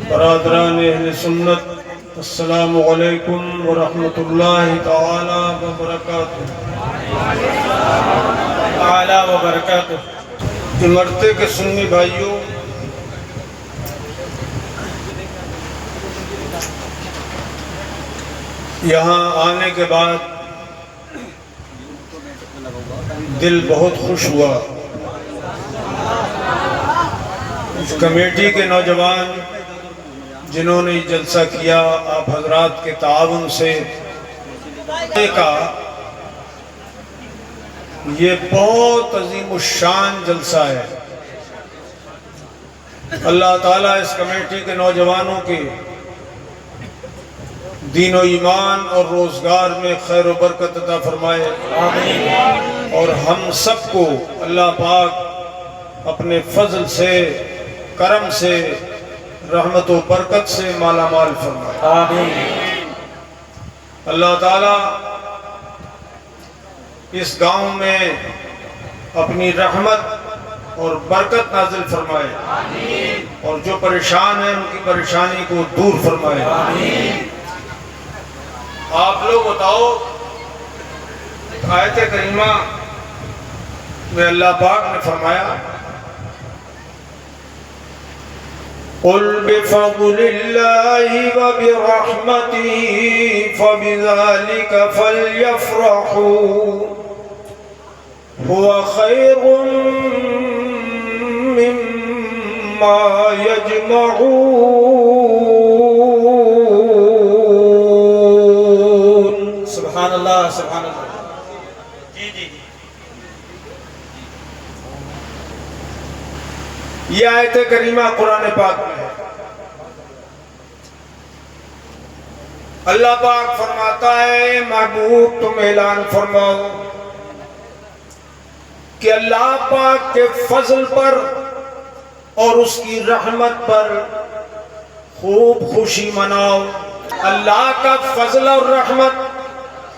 برادران اہل سنت، السلام علیکم ورحمۃ اللہ تعالی وبرکاتہ۔ امرتے کے سنی بھائیوں، یہاں آنے کے بعد دل بہت خوش ہوا۔ اس کمیٹی کے نوجوان جنہوں نے یہ جلسہ کیا، آپ حضرات کے تعاون سے یہ بہت عظیم الشان جلسہ ہے۔ اللہ تعالیٰ اس کمیٹی کے نوجوانوں کے دین و ایمان اور روزگار میں خیر و برکت عطا فرمائے، اور ہم سب کو اللہ پاک اپنے فضل سے، کرم سے، رحمت و برکت سے مالا مال فرمائے۔ اللہ تعالیٰ اس گاؤں میں اپنی رحمت اور برکت نازل فرمائے، اور جو پریشان ہیں ان کی پریشانی کو دور فرمائے۔ آپ لوگ بتاؤ، آیت کریمہ میں اللہ پاک نے فرمایا قُلْ بِفَضْلِ اللَّهِ وَبِرَحْمَتِهِ فَبِذَلِكَ فَلْيَفْرَحُوا هُوَ خَيْرٌ مِّمَّا يَجْمَعُونَ۔ سبحان اللہ، سبحان اللہ۔ یہ آیت کریمہ قرآن پاک میں ہے۔ اللہ پاک فرماتا ہے محبوب تم اعلان فرماؤ کہ اللہ پاک کے فضل پر اور اس کی رحمت پر خوب خوشی مناؤ۔ اللہ کا فضل اور رحمت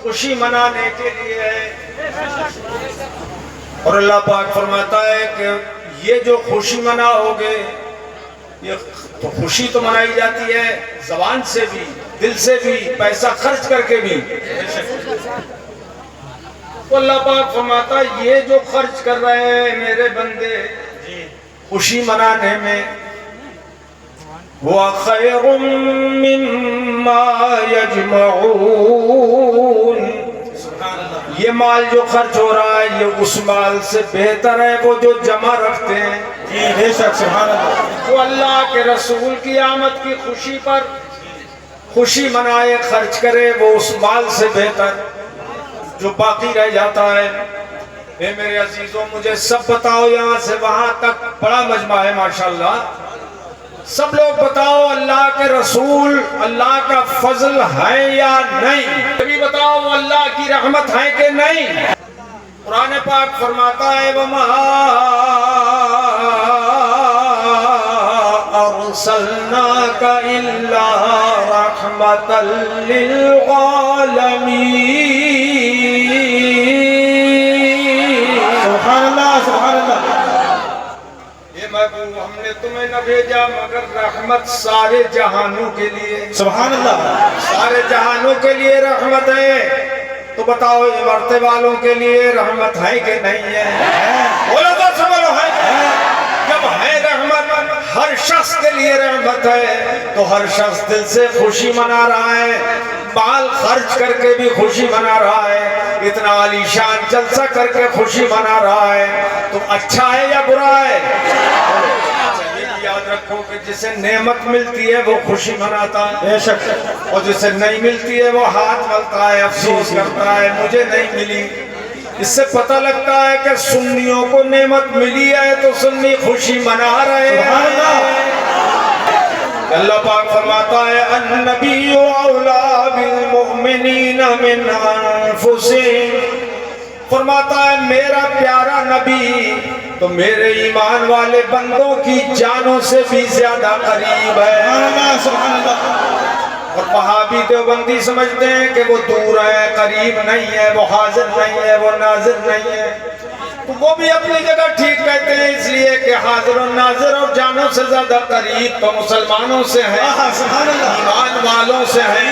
خوشی منانے کے لیے ہے، اور اللہ پاک فرماتا ہے کہ یہ جو خوشی مناؤ گے، یہ تو خوشی تو منائی جاتی ہے زبان سے بھی، دل سے بھی، پیسہ خرچ کر کے بھی۔ تو اللہ پاک فرماتا ہے یہ جو خرچ کر رہے ہیں میرے بندے خوشی منانے میں، وہ خیر مما یجمعون، یہ مال جو خرچ ہو رہا ہے یہ اس مال سے بہتر ہے وہ جو جمع رکھتے ہیں۔ بے شک، سبحان اللہ۔ جو اللہ کے رسول کی آمد کی خوشی پر خوشی منائے، خرچ کرے، وہ اس مال سے بہتر جو باقی رہ جاتا ہے۔ اے میرے عزیزوں، مجھے سب بتاؤ، یہاں سے وہاں تک بڑا مجمع ہے ماشاءاللہ، سب لوگ بتاؤ اللہ کے رسول اللہ کا فضل ہے یا نہیں؟ بھی بتاؤ وہ اللہ کی رحمت ہے کہ نہیں؟ قرآن پاک فرماتا ہے وَمَا أَرْسَلْنَاكَ إِلَّا رَحْمَةً لِّلْعَالَمِينَ۔ سبحان اللہ، سبحان اللہ۔ ہم نے تمہیں نہ بھیجا مگر رحمت سارے جہانوں کے لیے۔ سبحان اللہ، سارے جہانوں کے لیے رحمت ہے۔ تو بتاؤ امرتے والوں کے لیے رحمت ہے کہ نہیں ہے؟ بولو تو سب لوگ ہے۔ جب ہے رحمت، ہر شخص کے لیے رحمت ہے، تو ہر شخص دل سے خوشی منا رہا ہے، مال خرچ کر کے بھی خوشی منا رہا ہے، اتنا عالی شان جلسہ کر کے خوشی منا رہا ہے، تو اچھا ہے یا برا ہے؟ یاد رکھو کہ جسے نعمت ملتی ہے وہ خوشی مناتا ہے، بے شک، اور جسے نہیں ملتی ہے وہ ہاتھ ملتا ہے، افسوس کرتا ہے مجھے نہیں ملی۔ اس سے پتہ لگتا ہے کہ سنیوں کو نعمت ملی ہے تو سنی خوشی منا رہے ہیں۔ اللہ پاک فرماتا ہے النبی اولیٰ بالمؤمنین من انفسہم، فرماتا ہے میرا پیارا نبی تو میرے ایمان والے بندوں کی جانوں سے بھی زیادہ قریب ہے۔ سبحان اللہ۔ اور وہابی دیوبندی سمجھتے ہیں کہ وہ دور ہے، قریب نہیں ہے، وہ حاضر نہیں ہے، وہ ناظر نہیں ہے۔ تو وہ بھی اپنی جگہ ٹھیک کہتے ہیں، اس لیے کہ حاضر و ناظر اور جانوں سے زیادہ قریب تو مسلمانوں سے ہیں، ایمان والوں سے ہیں۔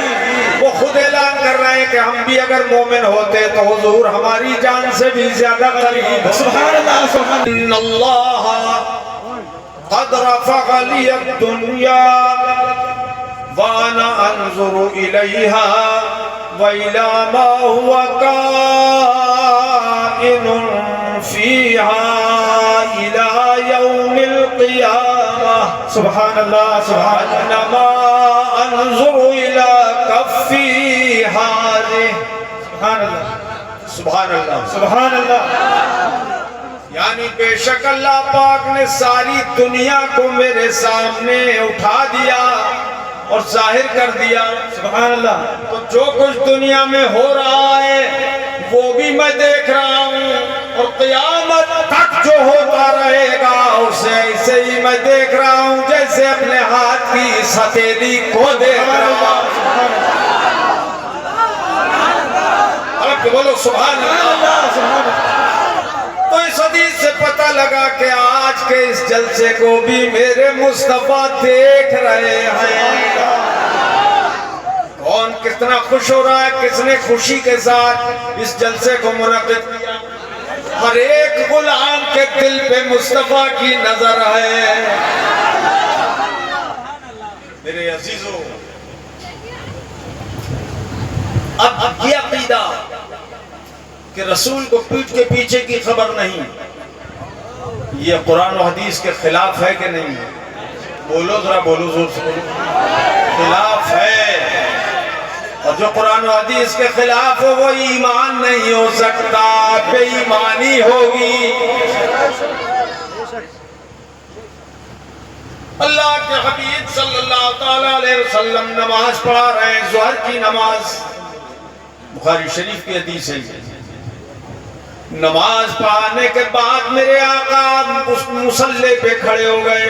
وہ خود اعلان کر رہے ہیں کہ ہم بھی اگر مومن ہوتے تو حضور ہماری جان سے بھی زیادہ قریب۔ سبحان اللہ سبحان ان اللہ قد رفع لی الدنیا وانا انظر الیہا وإلى ما هو كائن فيها إلى يوم القيامة۔ سبحان اللہ سبحان انما انظر الى کفی هذه۔ سبحان اللہ سبحان اللہ سبحان اللہ۔ یعنی بے شک اللہ پاک نے ساری دنیا کو میرے سامنے اٹھا دیا اور ظاہر کر دیا۔ سبحان اللہ۔ تو جو کچھ دنیا میں ہو رہا ہے وہ بھی میں دیکھ رہا ہوں، اور قیامت تک جو ہوتا رہے گا اسے ایسے ہی میں دیکھ رہا ہوں جیسے اپنے ہاتھ کی اس ہتھیلی کو دیکھ رہا ہوں۔ اب بولو سبحان اللہ۔ تو اس حدیث سے پتہ لگا کہ آج کے اس جلسے کو بھی میرے مصطفیٰ دیکھ رہے ہیں۔ کون کتنا خوش ہو رہا ہے، کس نے خوشی کے ساتھ اس جلسے کو منعقد کیا؟ ہر ایک غلام کے دل پہ مصطفیٰ کی نظر ہے۔ میرے عزیزو، اب یہ عقیدہ کہ رسول کو پیٹھ کے پیچھے کی خبر نہیں، یہ قرآن و حدیث کے خلاف ہے کہ نہیں؟ بولو ذرا، بولو زور سے بولو۔ خلاف ہے، اور جو قرآن و حدیث کے خلاف ہو وہ ایمان نہیں ہو سکتا، بے ایمانی ہوگی۔ اللہ کے حبیب صلی اللہ تعالیٰ علیہ وسلم نماز پڑھا رہے ہیں، ظہر کی نماز، بخاری شریف کی حدیث ہے۔ نماز پڑھانے کے بعد میرے آقا اس مصلی پہ کھڑے ہو گئے،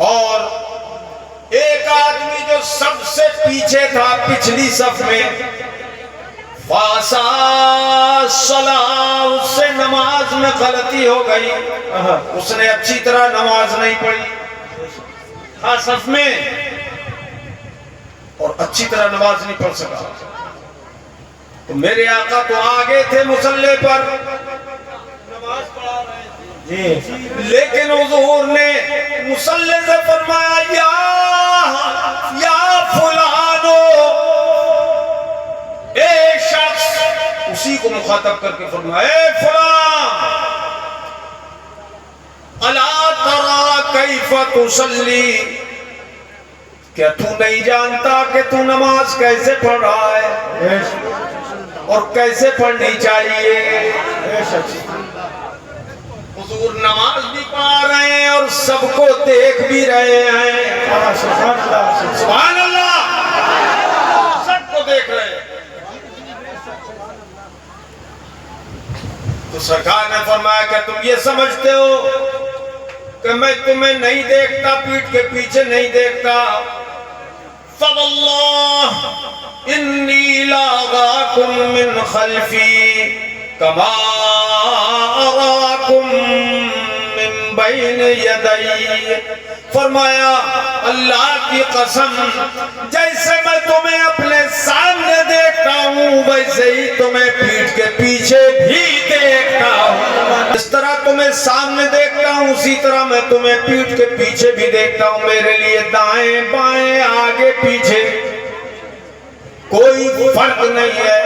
اور ایک آدمی جو سب سے پیچھے تھا پچھلی صف میں، اس سے نماز میں غلطی ہو گئی، اس نے اچھی طرح نماز نہیں پڑھی، تھا صف میں اور اچھی طرح نماز نہیں پڑھ سکا۔ تو میرے آقا تو آگے تھے مصلی پر، نماز پڑھا رہے تھے، لیکن حضور نے مصلی سے فرمایا یا فلانو، اے شخص، اسی کو مخاطب کر کے فرمایا اے فلان، الا ترى کیف تصلی، کیا تو نہیں جانتا کہ تو نماز کیسے پڑھ رہا ہے اور کیسے پڑھنی چاہیے؟ حضور نماز بھی پڑھا رہے ہیں اور سب کو دیکھ بھی رہے ہیں۔ سبحان اللہ، سب کو دیکھ رہے ہیں۔ تو سرکار نے فرمایا کہ تم یہ سمجھتے ہو کہ میں تمہیں نہیں دیکھتا، پیٹھ کے پیچھے نہیں دیکھتا؟ فواللہ انی لاغاکم من خلفی کما اراکم من بین یدی، فرمایا اللہ کی قسم، جیسے میں تمہیں اپنے سامنے دیکھتا ہوں ویسے ہی تمہیں پیٹھ کے پیچھے بھی دیکھتا ہوں، اس طرح تمہیں سامنے دیکھتا ہوں اسی طرح میں تمہیں پیٹھ کے پیچھے بھی دیکھتا ہوں۔ میرے لیے دائیں بائیں آگے پیچھے کوئی فرق نہیں ہے۔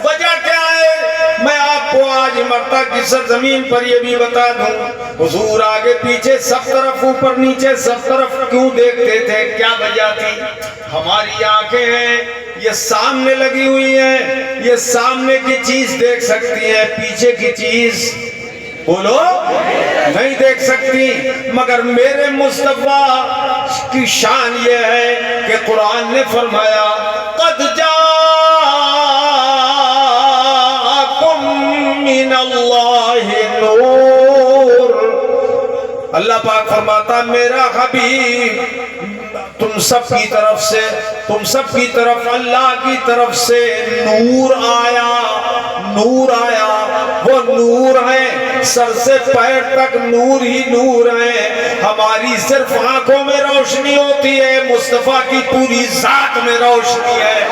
وجہ کیا ہے؟ میں آپ کو آج مرتا کی سرزمین پر یہ بھی بتا دوں، حضور آگے پیچھے سب طرف اوپر نیچے سب طرف کیوں دیکھتے تھے؟ کیا وجہ تھی؟ ہماری آنکھیں ہیں، یہ سامنے لگی ہوئی ہیں، یہ سامنے کی چیز دیکھ سکتی ہے، پیچھے کی چیز بولو نہیں دیکھ سکتی۔ مگر میرے مصطفیٰ کی شان یہ ہے کہ قرآن نے فرمایا قد جاءکم من اللہ نور، اللہ پاک فرماتا میرا حبیب تم سب کی طرف اللہ کی طرف سے نور آیا، نور آیا، وہ نور ہے سر سے پیر تک نور ہی نور ہے. ہماری صرف آنکھوں میں روشنی ہوتی ہے، مصطفیٰ کی پوری ذات میں روشنی ہے.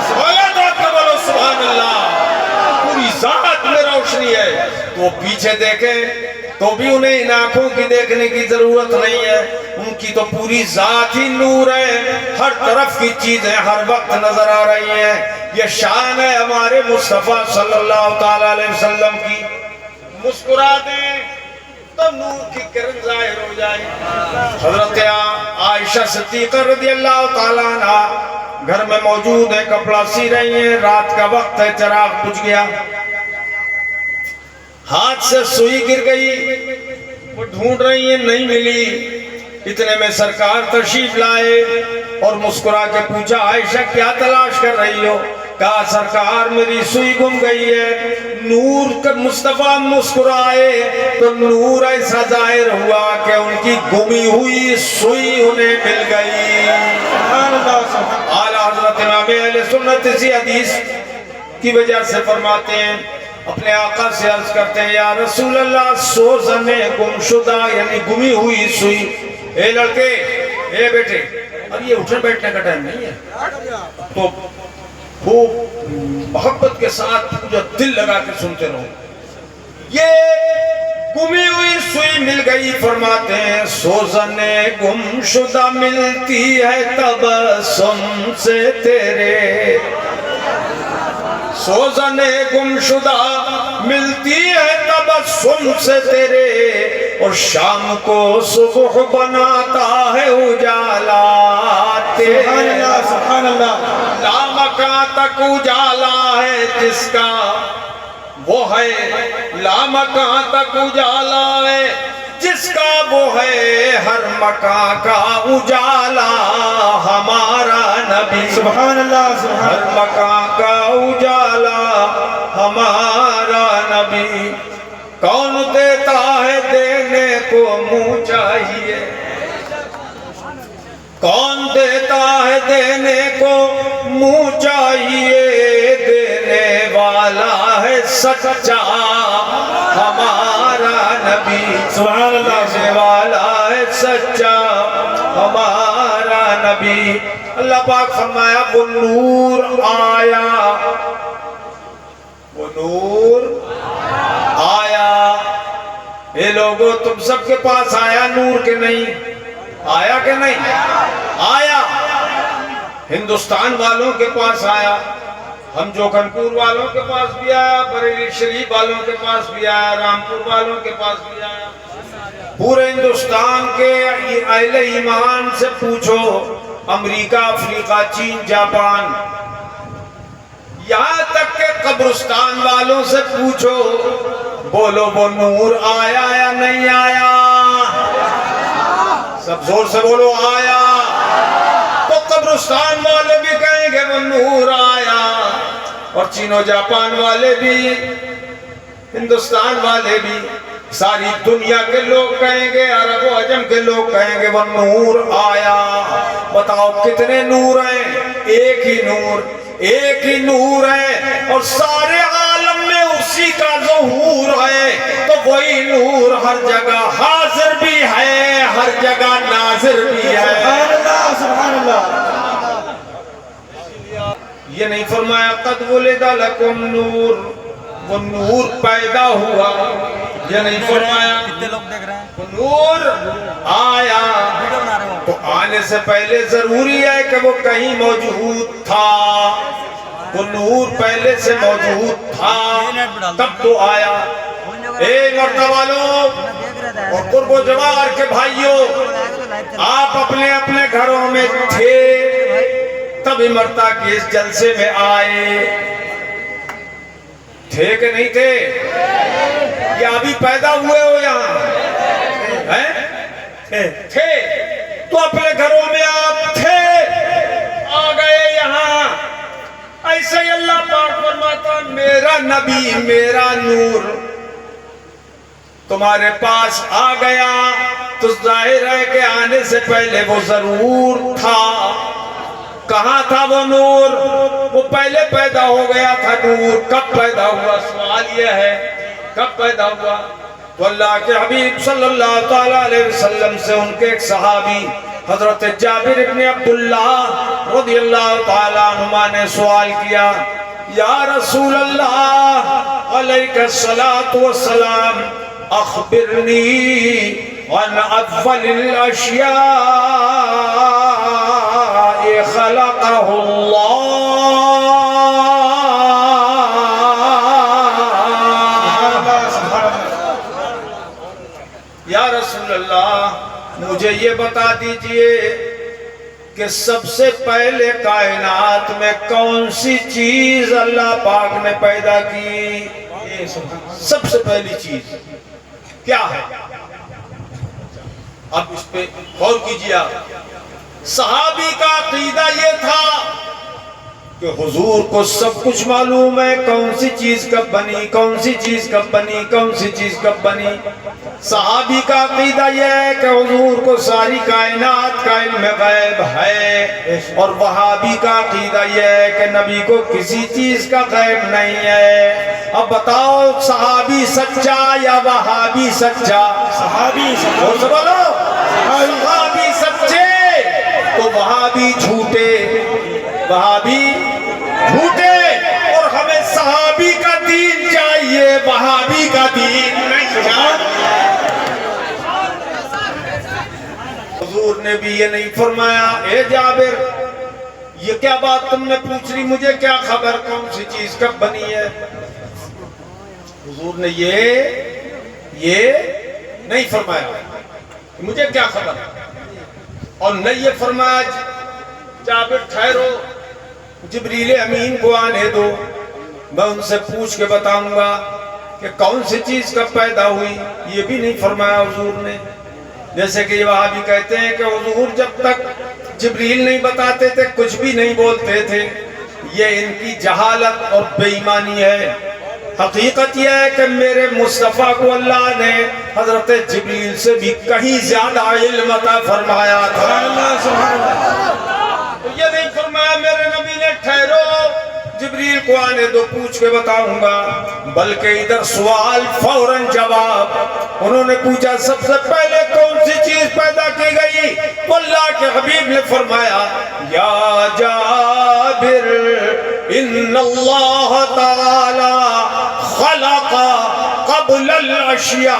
بولو سبحان اللہ، پوری ذات میں روشنی ہے. تو پیچھے دیکھیں تو بھی انہیں ان آنکھوں کی دیکھنے کی ضرورت نہیں ہے، ان کی تو پوری ذات ہی نور ہے. ہر طرف کی چیزیں ہر وقت نظر آ رہی ہیں. یہ شان ہے ہمارے مصطفیٰ صلی اللہ تعالیٰ علیہ وسلم کی. مسکرا دیں تو نور کی کرن ظاہر ہو جائے. حضرت عائشہ صدیقہ رضی اللہ تعالیٰ عنہ گھر میں موجود ہے، کپڑا سی رہی ہیں. رات کا وقت ہے، چراغ بجھ گیا، ہاتھ سے سوئی گر گئی. وہ ڈھونڈ رہی ہیں، نہیں ملی. اتنے میں سرکار تشریف لائے اور مسکرا کے پوچھا عائشہ کیا تلاش کر رہی ہو؟ کہا سرکار میری سوئی گم گئی ہے. نور کا مصطفیٰ مسکرائے تو نور ایسا ظاہر ہوا کہ ان کی گمی ہوئی سوئی انہیں مل گئی. اعلیٰ حضرت امام اہل سنت اسی حدیث کی وجہ سے فرماتے ہیں، اپنے آقا سے عرض کرتے ہیں یا رسول اللہ سوزن گم شدہ یعنی گمی ہوئی سوئی. اے لڑکے، اے بیٹے، اب یہ اٹھنے بیٹھنے کا ٹائم نہیں ہے. تو خوب محبت کے ساتھ جو دل لگا کے سنتے رہو. یہ گمی ہوئی سوئی مل گئی. فرماتے ہیں سوزن گم شدہ ملتی ہے تبسم سے تیرے، سوزن گم شدہ ملتی ہے تبسم سے تیرے، اور شام کو صبح بناتا ہے اجالا تیرے. سبحان اللہ سبحان اللہ. لامکاں تک اجالا ہے جس کا وہ ہے، لامکاں تک اجالا ہے جس کا وہ ہے، ہر مکان کا اجالا ہمارا نبی. سبحان اللہ سبحان ہر مکان کا اجالا ہمارا نبی. کون دیتا ہے دینے کو منہ چاہیے، کون دیتا ہے دینے کو منہ چاہیے، دینے والا ہے سچا ہمارا نبی. سبحان اللہ. دینے والا ہے سچا ہمارا نبی. اللہ پاک فرمایا وہ نور آیا، وہ نور آیا. اے لوگو تم سب کے پاس آیا نور کے نہیں؟ آیا کہ نہیں؟ آیا. ہندوستان والوں کے پاس آیا، ہم جوکھنپور والوں کے پاس بھی آیا، بریلی شریف والوں کے پاس بھی آیا، رامپور والوں کے پاس بھی آیا. پورے ہندوستان کے اہل ایمان سے پوچھو، امریکہ، افریقہ، چین، جاپان، یہاں تک کہ قبرستان والوں سے پوچھو، بولو وہ نور آیا یا نہیں آیا؟ سب زور سے بولو آیا. تو قبرستان والے بھی کہیں گے وہ نور آیا، اور چین و جاپان والے بھی، ہندوستان والے بھی، ساری دنیا کے لوگ کہیں گے، عرب و عجم کے لوگ کہیں گے وہ نور آیا. بتاؤ کتنے نور ہیں؟ ایک ہی نور، ایک ہی نور ہے، اور سارے عالم میں اسی کا ظہور ہے. تو وہی نور ہر جگہ حاضر بھی ہے، ہر جگہ ناظر بھی ہے. سبحان اللہ سبحان اللہ. یہ نہیں فرمایا قد ولد لکم نور، وہ نور پیدا ہوا. یہ نہیں فرمایا وہ نور آیا. تو آنے سے پہلے ضروری ہے کہ وہ کہیں موجود تھا. وہ نور پہلے سے موجود تھا تب تو آیا. اے مرتبہ والوں اور قرب و جوار کے بھائیوں، آپ اپنے اپنے گھروں میں تھے تب امرتا کے اس جلسے میں آئے. تھے کہ نہیں تھے؟ یا ابھی پیدا ہوئے ہو یہاں؟ تھے تو اپنے گھروں میں آپ تھے، آ گئے یہاں. ایسے ہی اللہ پاک فرماتا میرا نبی میرا نور تمہارے پاس آ گیا. تو ظاہر ہے کہ آنے سے پہلے وہ ضرور تھا. کہاں تھا وہ نور؟ وہ پہلے پیدا ہو گیا تھا نور، کب پیدا ہوا؟ سوال یہ ہے کب پیدا ہوا؟ تو اللہ کے حبیب صلی اللہ تعالیٰ علیہ وسلم سے ان کے ایک صحابی حضرت جابر ابن عبداللہ رضی اللہ تعالیٰ عنہما نے سوال کیا، یا رسول اللہ علیہ الصلاۃ والسلام اخبرنی عن اول الاشیاء خلقہ اللہ۔ یا رسول اللہ مجھے یہ بتا دیجئے کہ سب سے پہلے کائنات میں کون سی چیز اللہ پاک نے پیدا کی؟ سب سے پہلی چیز کیا ہے؟ اب اس پہ غور کیجئے۔ صحابی کا عقیدہ یہ تھا کہ حضور کو سب کچھ معلوم ہے، کون سی چیز کب بنی، کون سی چیز کب بنی، کون سی چیز کب بنی۔ صحابی کا عقیدہ یہ ہے کہ حضور کو ساری کائنات کا علم غیب ہے، اور وہابی کا عقیدہ یہ ہے کہ نبی کو کسی چیز کا غیب نہیں ہے۔ اب بتاؤ صحابی سچا یا وہابی سچا؟ صحابی بولو صحابی سچے تو وہابی جھوٹے، وہابی جھوٹے، اور ہمیں صحابی کا دین چاہیے، وہابی کا دین نہیں چاہیے۔ حضور نے بھی یہ نہیں فرمایا اے جابر یہ کیا بات تم نے پوچھ لی، مجھے کیا خبر کون سی چیز کب بنی ہے؟ حضور نے یہ نہیں فرمایا مجھے کیا خبر، اور نہ یہ فرمایا جابر ٹھہرو جبریل امین کو آنے دو، میں ان سے پوچھ کے بتاؤں گا کہ کون سی چیز کب پیدا ہوئی، یہ بھی نہیں فرمایا حضور نے۔ جیسے کہ یہ وہابی کہتے ہیں کہ حضور جب تک جبریل نہیں بتاتے تھے کچھ بھی نہیں بولتے تھے، یہ ان کی جہالت اور بے ایمانی ہے۔ حقیقت یہ ہے کہ میرے مصطفیٰ کو اللہ نے حضرت جبریل سے بھی کہیں زیادہ علم عطا فرمایا تھا۔ تو یہ نہیں فرمایا میرے نبی نے ٹھہرو جبریل کو آنے دو پوچھ کے بتاؤں گا، بلکہ ادھر سوال فوراً جواب۔ انہوں نے پوچھا سب سے پہلے کون سی چیز پیدا کی گئی؟ تو اللہ کے حبیب نے فرمایا یا جابر ان اللہ تعالی خلق قبل الاشیاء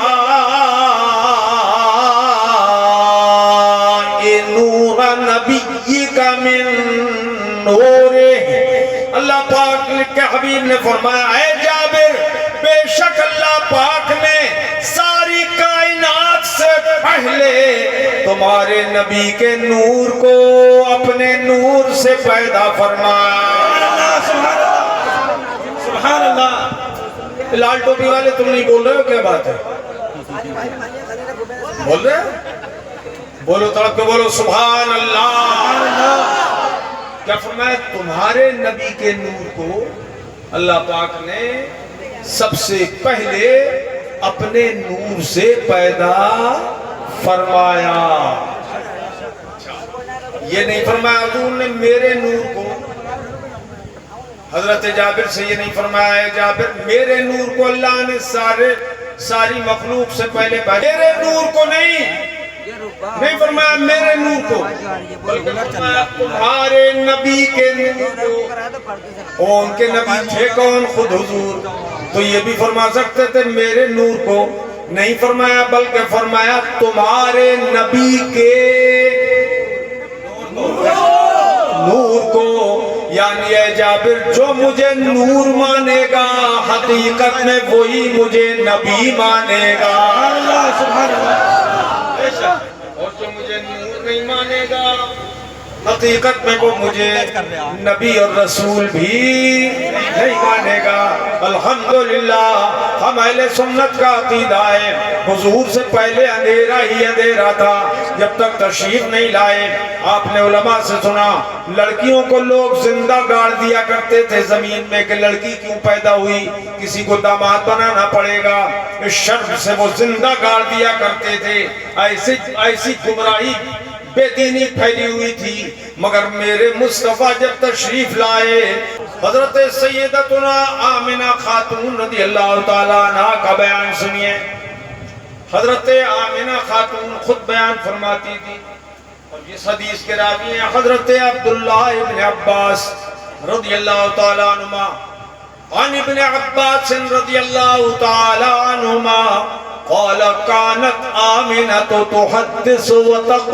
نور نبیک من نورہ۔ اللہ پاک کے حبیب نے فرمایا اے جابر بے شک اللہ پاک نے ساری کائنات سے پہلے تمہارے نبی کے نور کو اپنے نور سے پیدا فرمایا۔ سبحان اللہ۔ لال ٹوپی والے تم نہیں بول رہے ہو، کیا بات ہے؟ بول رہے بولو تڑپ کے بولو سبحان اللہ۔ کیا فرمایا؟ تمہارے نبی کے نور کو اللہ پاک نے سب سے پہلے اپنے نور سے پیدا فرمایا۔ یہ نہیں فرمایا حضور نے میرے نور کو، حضرت جابر سے یہ نہیں فرمایا ہے جابر میرے نور کو اللہ نے ساری مخلوق سے پہلے میرے نور کو نہیں فرمایا میرے نور کو، بلکہ فرمایا تمہارے نبی کے نور کو۔ اور ان کے نبی تھے کون؟ خود حضور۔ تو یہ بھی فرما سکتے تھے میرے نور کو، نہیں فرمایا بلکہ فرمایا تمہارے نبی کے نور کو۔ یعنی اے جابر جو مجھے نور مانے گا حقیقت میں وہی مجھے نبی مانے گا، اور جو مجھے نور نہیں مانے گا حقیقت میں وہ مجھے نبی اور رسول بھی نہیں مانے گا۔ الحمدللہ ہم اہل سنت کا عقیدہ ہے حضور سے پہلے اندھیرا ہی اندھیرا تھا جب تک تشریف نہیں لائے۔ آپ نے علماء سے سنا لڑکیوں کو لوگ زندہ گاڑ دیا کرتے تھے زمین میں کہ لڑکی کیوں پیدا ہوئی، کسی کو داماد بنانا پڑے گا، اس شرم سے وہ زندہ گاڑ دیا کرتے تھے۔ ایسی گمراہی بے دینی پھیلی ہوئی تھی، مگر میرے مصطفیٰ جب تشریف لائے، حضرت سیدتنا آمنہ خاتون رضی اللہ تعالیٰ عنہ کا بیان سنیے۔ حضرت آمنہ خاتون خود بیان فرماتی تھی، اور اس حدیث کے راوی ہیں حضرت عبداللہ ابن عباس رضی اللہ تعالیٰ عنہما، عن ابن عباس رضی اللہ تعالیٰ عنہما قال كانت آمنة تحدث وتقول،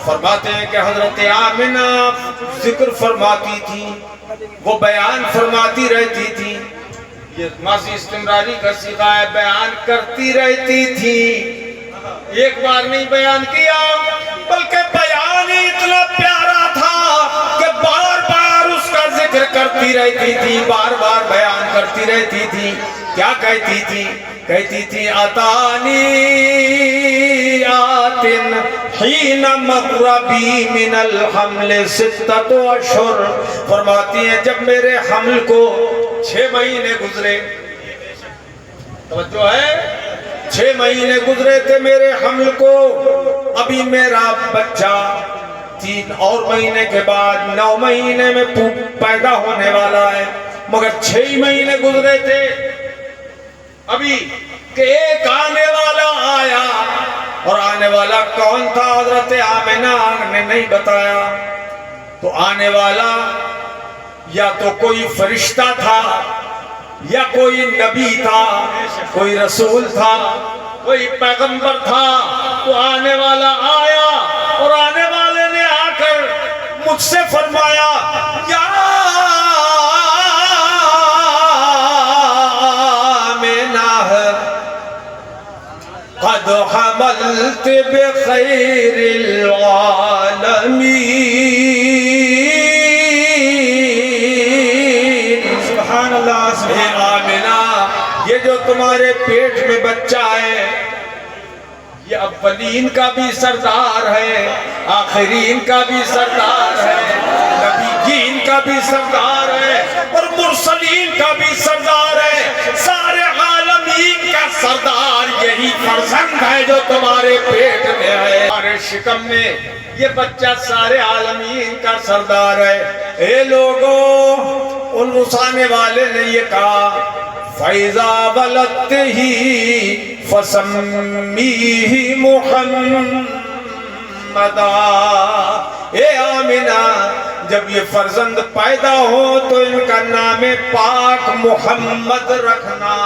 فرماتے ہیں کہ حضرت آمنہ ذکر فرماتی تھی، وہ بیان فرماتی رہتی تھی، یہ ماضی استمراری کا صیغہ ہے، بیان کرتی رہتی تھی، ایک بار نہیں بیان کیا بلکہ بیان ہی اتنا پیارا تھا کہ بار بار اس کا ذکر کرتی رہتی تھی، بار بار بیان کرتی رہتی تھی۔ کیا کہتی تھی؟ کہتی تھی اتانی آتن حین مغربی من الحمل ستۃ اشہر، فرماتی ہیں جب میرے حمل کو 6 مہینے گزرے، توجہ ہے، 6 مہینے گزرے تھے میرے حمل کو، ابھی میرا بچہ 3 اور مہینے کے بعد 9 مہینے میں پیدا ہونے والا ہے، مگر 6 مہینے گزرے تھے ابھی کہ ایک آنے والا آیا، اور آنے والا کون تھا؟ حضرت آمنہ نے نہیں بتایا، تو آنے والا یا تو کوئی فرشتہ تھا، یا کوئی نبی تھا، کوئی رسول تھا، کوئی پیغمبر تھا۔ تو آنے والا آیا، اور آنے والے نے آ کر مجھ سے فرمایا یا قد حملت بخیر العالمین، سبحان اللہ، اے آمنہ یہ جو تمہارے پیٹ میں بچہ ہے، یہ اولین کا بھی سردار ہے، آخرین کا بھی سردار ہے، نبیین کا بھی سردار ہے، اور مرسلین کا بھی سردار ہے، سارے عالمین کا سردار یہی فرزند ہے جو تمہارے پیٹ میں ہے، تمہارے شکم میں یہ بچہ سارے عالمین کا سردار ہے۔ اے لوگوں، ان رسانے والے نے یہ کہا فَإِذَا وَلَدْتِهِ فَسَمِّيهِ مُحَمَّدًا، اے آمنہ جب یہ فرزند پیدا ہو تو ان کا نام پاک محمد رکھنا۔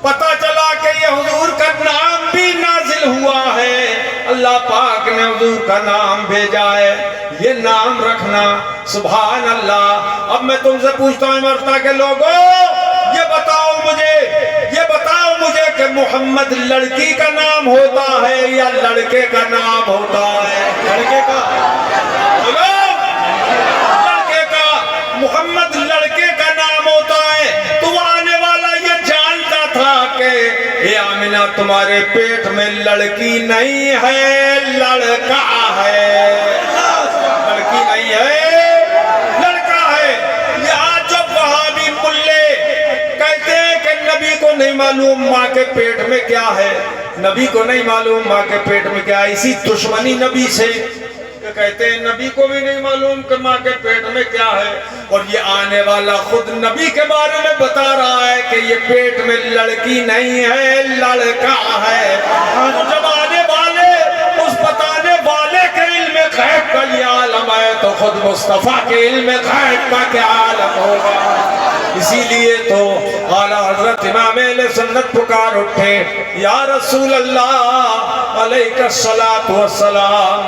پتہ چلا کہ یہ حضور کا نام بھی نازل ہوا ہے، اللہ پاک نے حضور کا نام بھیجا ہے، یہ نام رکھنا۔ سبحان اللہ۔ اب میں تم سے پوچھتا ہوں مرتا کے لوگوں، یہ بتاؤ مجھے کہ محمد لڑکی کا نام ہوتا ہے یا لڑکے کا نام ہوتا ہے؟ لڑکے کا، لڑکے کا، محمد لڑکے کا نام ہوتا ہے۔ تو آنے والا یہ جانتا تھا کہ اے آمنہ تمہارے پیٹ میں لڑکی نہیں ہے، لڑکا ہے، لڑکی نہیں ہے، لڑکا ہے۔ یہ آج جو وہابی ملے کہتے ہیں کہ نبی کو نہیں معلوم ماں کے پیٹ میں کیا ہے، نبی کو نہیں معلوم ماں کے پیٹ میں کیا ہے، اسی دشمنی نبی سے کہ کہتے ہیں نبی کو بھی نہیں معلوم کہ ماں کے پیٹ میں کیا ہے، اور یہ آنے والا خود نبی کے بارے میں بتا رہا ہے کہ یہ پیٹ میں لڑکی نہیں ہے، لڑکا ہے۔ جب آنے والے اس بتانے والے کے علم غیب کا یہ عالم ہے تو خود مصطفیٰ کے علم غیب کا کیا عالم ہوگا؟ اسی لیے تو اعلیٰ حضرت امام اہل سنت پکار اٹھے یا رسول اللہ علیہ الصلاۃ والسلام،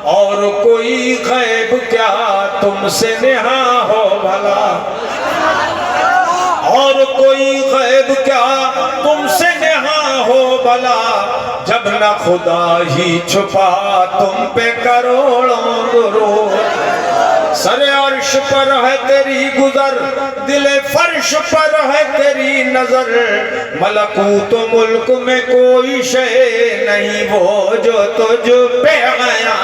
اور کوئی غیب کیا تم سے نہا ہو بھلا، اور کوئی غیب کیا تم سے نہا ہو بھلا، جب نہ خدا ہی چھپا تم پہ کروڑوں درود، سر عرش پر ہے تیری گزر، دل فرش پر ہے تیری نظر، ملکوت و ملک میں کوئی شے نہیں وہ جو تجھ پہ آیا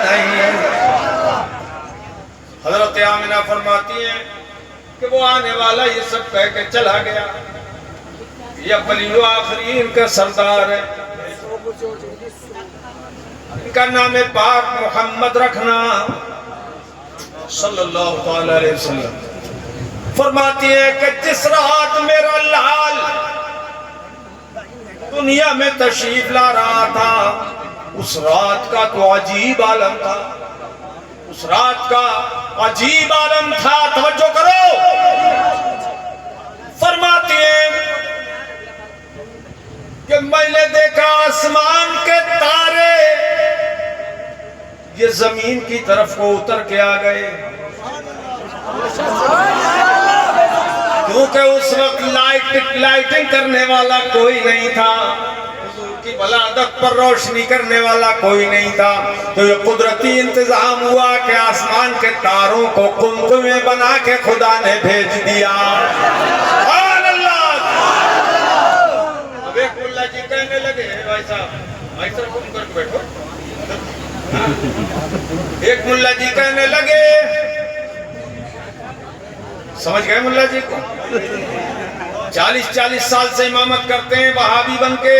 نہیں۔ حضرت آمنہ فرماتی ہیں کہ وہ آنے والا یہ سب کہہ کے چلا گیا، یہ اولیل و آخرین کا سردار ہے، ان کا نام پاک محمد رکھنا صلی اللہ تعالی علیہ وسلم۔ فرماتی ہے کہ جس رات میرا لال دنیا میں تشریف لا رہا تھا، اس رات کا تو عجیب عالم تھا، اس رات کا عجیب عالم تھا۔ توجہ کرو، فرماتی ہے کہ میں نے دیکھا آسمان کے تارے یہ زمین کی طرف کو اتر کے آ گئے، کیونکہ اس وقت لائٹنگ کرنے والا کوئی نہیں تھا، حضور کی ولادت پر روشنی کرنے والا کوئی نہیں تھا، تو یہ قدرتی انتظام ہوا کہ آسمان کے تاروں کو قمقمے بنا کے خدا نے بھیج دیا۔ سبحان اللہ۔ اب ایک ملا جی کہنے لگے، بھائی صاحب گم کر کے بیٹھو۔ ایک ملا جی کہنے لگے، سمجھ گئے ملا جی کو، 40 سال سے امامت کرتے ہیں وہابی بن کے،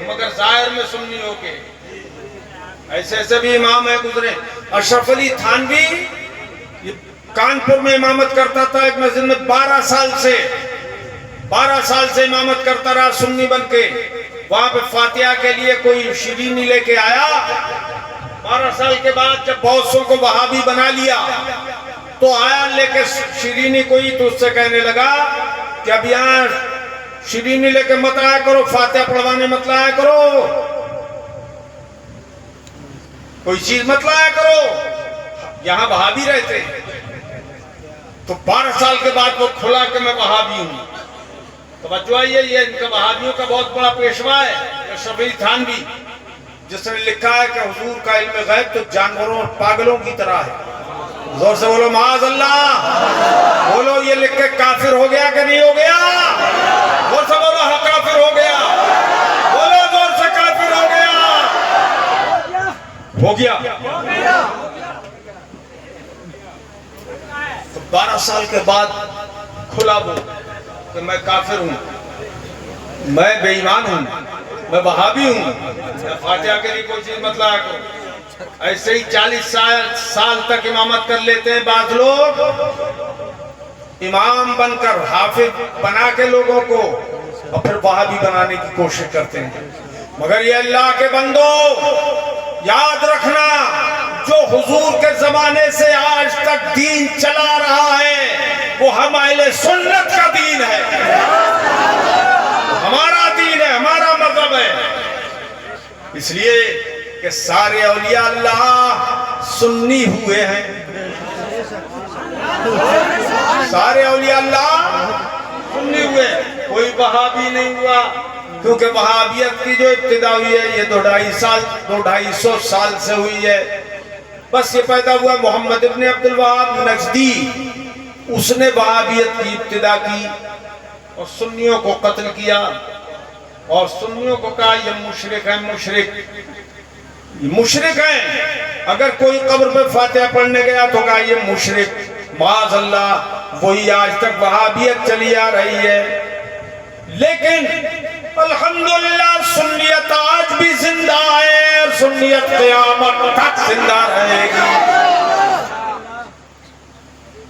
مگر ظاہر میں سنی ہو کے۔ ایسے ایسے بھی امام ہے گزرے۔ اشرف علی تھانوی کانپور میں امامت کرتا تھا ایک مسجد میں، 12 سال سے امامت کرتا رہا سنی بن کے۔ وہاں پہ فاتحہ کے لیے کوئی شیرینی لے کے آیا، 12 سال کے بعد جب بہت سو کو وہابی بنا لیا تو آیا لے کے شیرینی کوئی، تو اس سے کہنے لگا کہ اب یہاں شیرینی لے کے مت آیا کرو، فاتحہ پڑھوانے مت لایا کرو، کوئی چیز مت لایا کرو، یہاں وہابی رہتے۔ تو 12 سال کے بعد وہ کھلا کہ میں وہابی ہوں۔ توجہ آئیے، یہ ان کا وہابیوں کا بہت بڑا پیشوا ہے اشرف علی تھانوی، جس نے لکھا ہے کہ حضور کا علم غیب تو جانوروں اور پاگلوں کی طرح ہے۔ زور سے بولو معاذ اللہ، بولو یہ لکھ کے کافر ہو گیا کہ نہیں ہو گیا؟ زور سے بولو ہاں کافر ہو گیا، بولو زور سے کافر ہو گیا، ہو گیا۔ تو 12 سال کے بعد کھلا وہ کہ میں کافر ہوں، میں بے ایمان ہوں، میں وہابی ہوں، میں فاتحہ کے لیے کوئی چیز مت لایا کرو۔ ایسے ہی 40 سال تک امامت کر لیتے ہیں بعض لوگ، امام بن کر حافظ بنا کے لوگوں کو اور پھر وہابی بنانے کی کوشش کرتے ہیں۔ مگر یہ اللہ کے بندو یاد رکھنا، جو حضور کے زمانے سے آج تک دین چلا رہا ہے وہ ہم اہل سنت کا دین ہے، ہمارا دین ہے، ہمارا مذہب ہے۔ اس لیے کہ سارے اولیاء اللہ سنی ہوئے ہیں، سارے اولیاء اللہ سنی ہوئے، کوئی وہابی نہیں ہوا، کیونکہ وہابیت کی جو ابتدا ہوئی ہے یہ 250 سال سے ہوئی ہے۔ بس یہ پیدا ہوا محمد ابن عبد الوہاب نجدی، اس نے وہابیت کی ابتدا کی اور سنیوں کو قتل کیا اور سنیوں کو کہا یہ مشرک ہیں، مشرک ہیں۔ اگر کوئی قبر پہ فاتحہ پڑھنے گیا تو کہا یہ مشرک، معاذ اللہ۔ وہی آج تک وہابیت چلی آ رہی ہے، لیکن الحمدللہ سنیت آج بھی زندہ ہے اور سنیت قیامت تک زندہ رہے گی،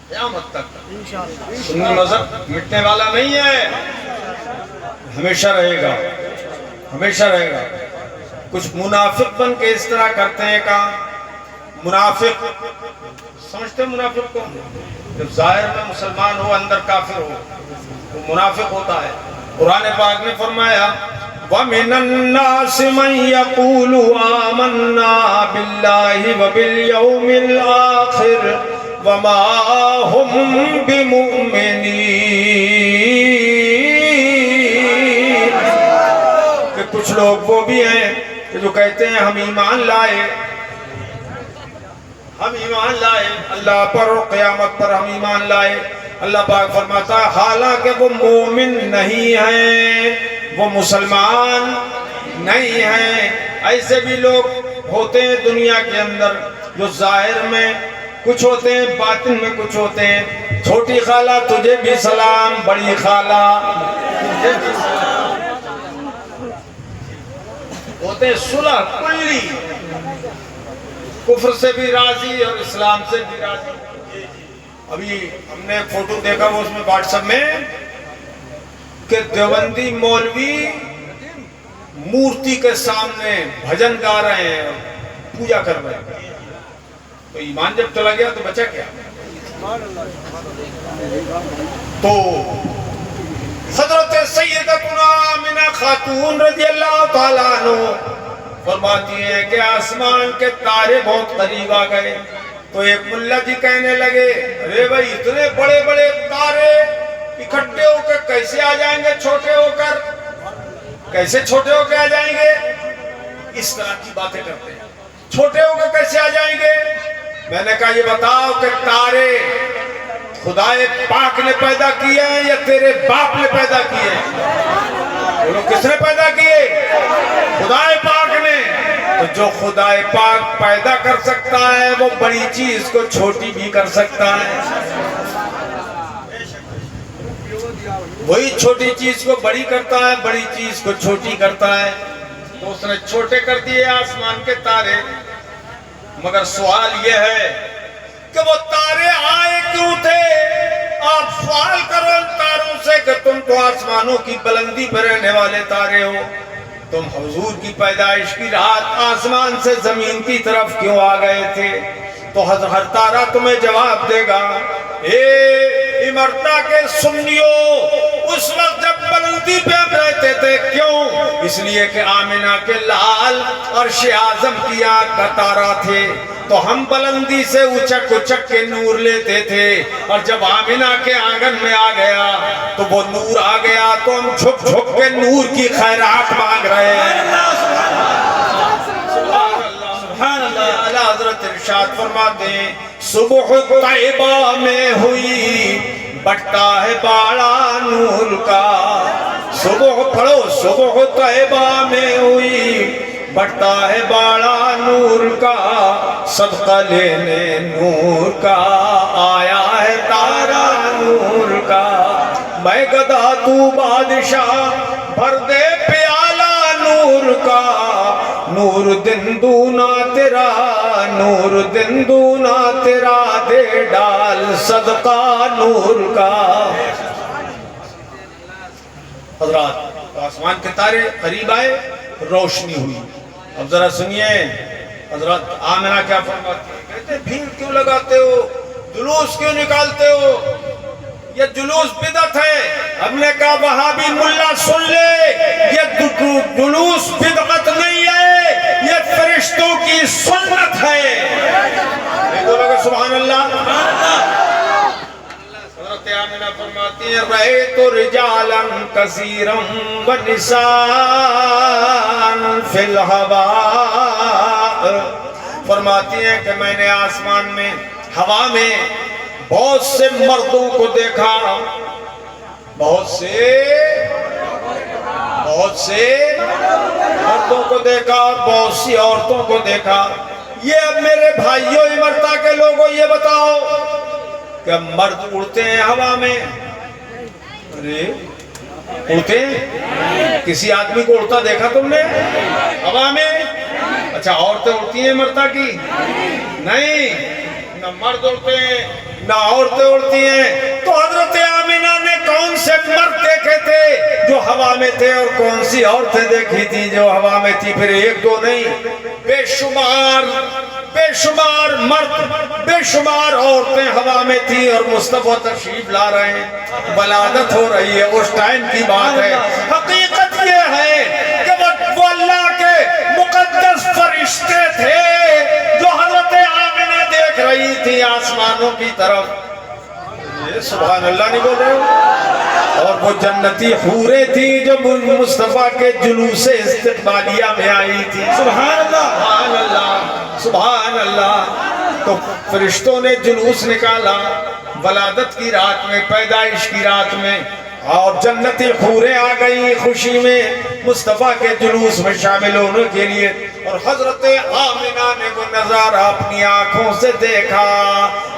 قیامت تک۔ سنی مذہب مٹنے والا نہیں ہے، ہمیشہ رہے گا، ہمیشہ رہے گا۔ کچھ منافق بن کے اس طرح کرتے ہیں کام۔ منافق سمجھتے ہیں منافق کو؟ جب ظاہر میں مسلمان ہو اندر کافر ہو تو منافق ہوتا ہے۔ قرآن پاک نے فرمایا وَمِنَ النَّاسِ مَن يَقُولُ آمَنَّا بِاللَّهِ وَبِالْيَوْمِ الْآخِرِ وَمَا هُمْ بِمُؤْمِنِينَ۔ کہ کچھ لوگ وہ بھی ہیں کہ جو کہتے ہیں ہم ایمان لائے، ہم ایمان لائے اللہ پر اور قیامت پر ہم ایمان لائے۔ اللہ پاک فرماتا ہے حالانکہ وہ مومن نہیں ہیں، وہ مسلمان نہیں ہیں۔ ایسے بھی لوگ ہوتے ہیں دنیا کے اندر جو ظاہر میں کچھ ہوتے ہیں، باطن میں کچھ ہوتے ہیں۔ چھوٹی خالہ تجھے بھی سلام، بڑی خالہ تجھے بھی سلام۔ صورت صلح کلی، کفر سے بھی راضی اور اسلام سے بھی راضی۔ ابھی ہم نے ایک فوٹو دیکھا وہ اس میں واٹس ایپ میں کہ دیوبندی مولوی مورتی کے سامنے بھجن گا رہے ہیں اور پوجا کر رہے ہیں، تو ایمان جب چلا گیا تو بچا کیا؟ تو حضرت سیدتنا آمنہ خاتون رضی اللہ تعالیٰ عنہ فرماتی ہیں کہ آسمان کے تارے بہت قریب آ گئے، تو ایک ملا جی کہنے لگے ارے بھائی اتنے بڑے بڑے تارے اکٹھے ہو کے کیسے آ جائیں گے، چھوٹے ہو کر کیسے چھوٹے ہو کے آ جائیں گے؟ اس طرح کی باتیں کرتے ہیں، چھوٹے ہو کے کیسے آ جائیں گے؟ میں نے کہا یہ بتاؤ کہ تارے خدا پاک نے پیدا کیے ہیں یا تیرے باپ نے پیدا کیے ہیں؟ وہ لوگ کس نے پیدا کیے؟ خدا پاک نے۔ تو جو خدا پاک پیدا کر سکتا ہے وہ بڑی چیز کو چھوٹی بھی کر سکتا ہے، وہی چھوٹی چیز کو بڑی کرتا ہے، بڑی چیز کو چھوٹی کرتا ہے۔ تو اس نے چھوٹے کر دیے آسمان کے تارے، مگر سوال یہ ہے کہ وہ تارے آئے کیوں تھے؟ آپ سوال کرو ان تاروں سے کہ تم تو آسمانوں کی بلندی پر رہنے والے تارے ہو، تم حضور کی پیدائش کی رات آسمان سے زمین کی طرف کیوں آ گئے تھے؟ تو ہر تارہ تمہیں جواب دے گا اے امرتا کے سنیو، اس وقت جب بلندی پہ ہم رہتے تھے، کیوں؟ اس لیے کہ آمنہ کے لال عرش اعظم کی آنکھ کا تارہ تھے، تو ہم بلندی سے اچک اچک کے نور لیتے تھے، اور جب آمنہ کے آنگن میں آ گیا تو وہ نور آ گیا تو ہم جھک جھک کے نور کی خیرات مانگ رہے ہیں۔ سبحان اللہ۔ اعلیٰ حضرت ارشاد فرماتے ہیں صبح طیبہ میں ہوئی بٹتا ہے باڑا نور کا، صبح پڑھو، صبح طیبہ میں ہوئی بٹتا ہے باڑا نور کا، صدقہ لینے نور کا آیا ہے تارا نور کا، میں گدھا تو بادشاہ بھر دے پیالہ نور کا، نور دن دونا تیرا، نور دن دونا تیرا، دے ڈال صدقہ نور کا۔ حضرات آسمان کے تارے قریب آئے، روشنی ہوئی۔ اب ذرا سنیے حضرت آمنہ کیا فرماتی ہے، کہتے ہیں بھیڑ کیوں لگاتے ہو، جلوس کیوں نکالتے ہو، یہ جلوس بدعت ہے۔ ہم نے کہا وہابی ملا سن لے، یہ جلوس بدعت نہیں ہے، یہ فرشتوں کی سنت ہے۔ بولو گے سبحان اللہ۔ حضرت آمنہ فرماتی ہیں رأیت رجالا کثیرا ونساء فی الہوا، فرماتی ہیں کہ میں نے آسمان میں، ہوا میں بہت سے مردوں کو دیکھا، بہت سے مردوں کو دیکھا اور بہت سی عورتوں کو دیکھا۔ یہ اب میرے بھائیوں امرتا کے لوگوں یہ بتاؤ کہ مرد اڑتے ہیں ہوا میں؟ ارے اڑتے ہیں؟ کسی آدمی کو اڑتا دیکھا تم نے ہوا میں؟ اچھا عورتیں اڑتی ہیں مرتا کی؟ نہیں، نہ مرد اڑتے ہیں نہ عورتیں اڑتی ہیں۔ تو حضرت آمنہ نے کون سے مرد دیکھے تھے جو ہوا میں تھے، اور کون سی عورتیں دیکھی تھی جو ہوا میں تھی؟ پھر ایک دو نہیں، بے شمار مرد، بے شمار عورتیں ہوا میں تھی، اور مصطفیٰ تشریف لا رہے ہیں، ولادت ہو رہی ہے، اس ٹائم کی بات ہے۔ حقیقت یہ ہے کہ وہ اللہ کے مقدس فرشتے تھے جو حضرت آمنہ دیکھ رہی تھی آسمانوں کی طرف۔ یہ سبحان اللہ نہیں بول رہے ہو؟ اور وہ جنتی حوریں تھی جو مصطفیٰ کے جلوس استقبالیہ میں آئی تھی۔ سبحان اللہ، سبحان اللہ، سبحان اللہ۔ تو فرشتوں نے جلوس نکالا ولادت کی رات میں، پیدائش کی رات میں، اور جنتی حوریں آ گئی خوشی میں مصطفیٰ کے جلوس میں شامل ہونے کے لیے، اور حضرت آمنہ نے وہ نظارہ اپنی آنکھوں سے دیکھا۔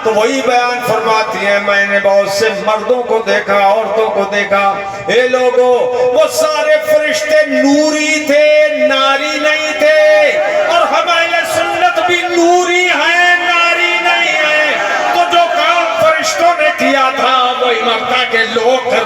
تو وہی بیان فرماتی ہیں میں نے بہت سے مردوں کو دیکھا، عورتوں کو دیکھا۔ اے لوگو، وہ سارے فرشتے نوری تھے، ناری نہیں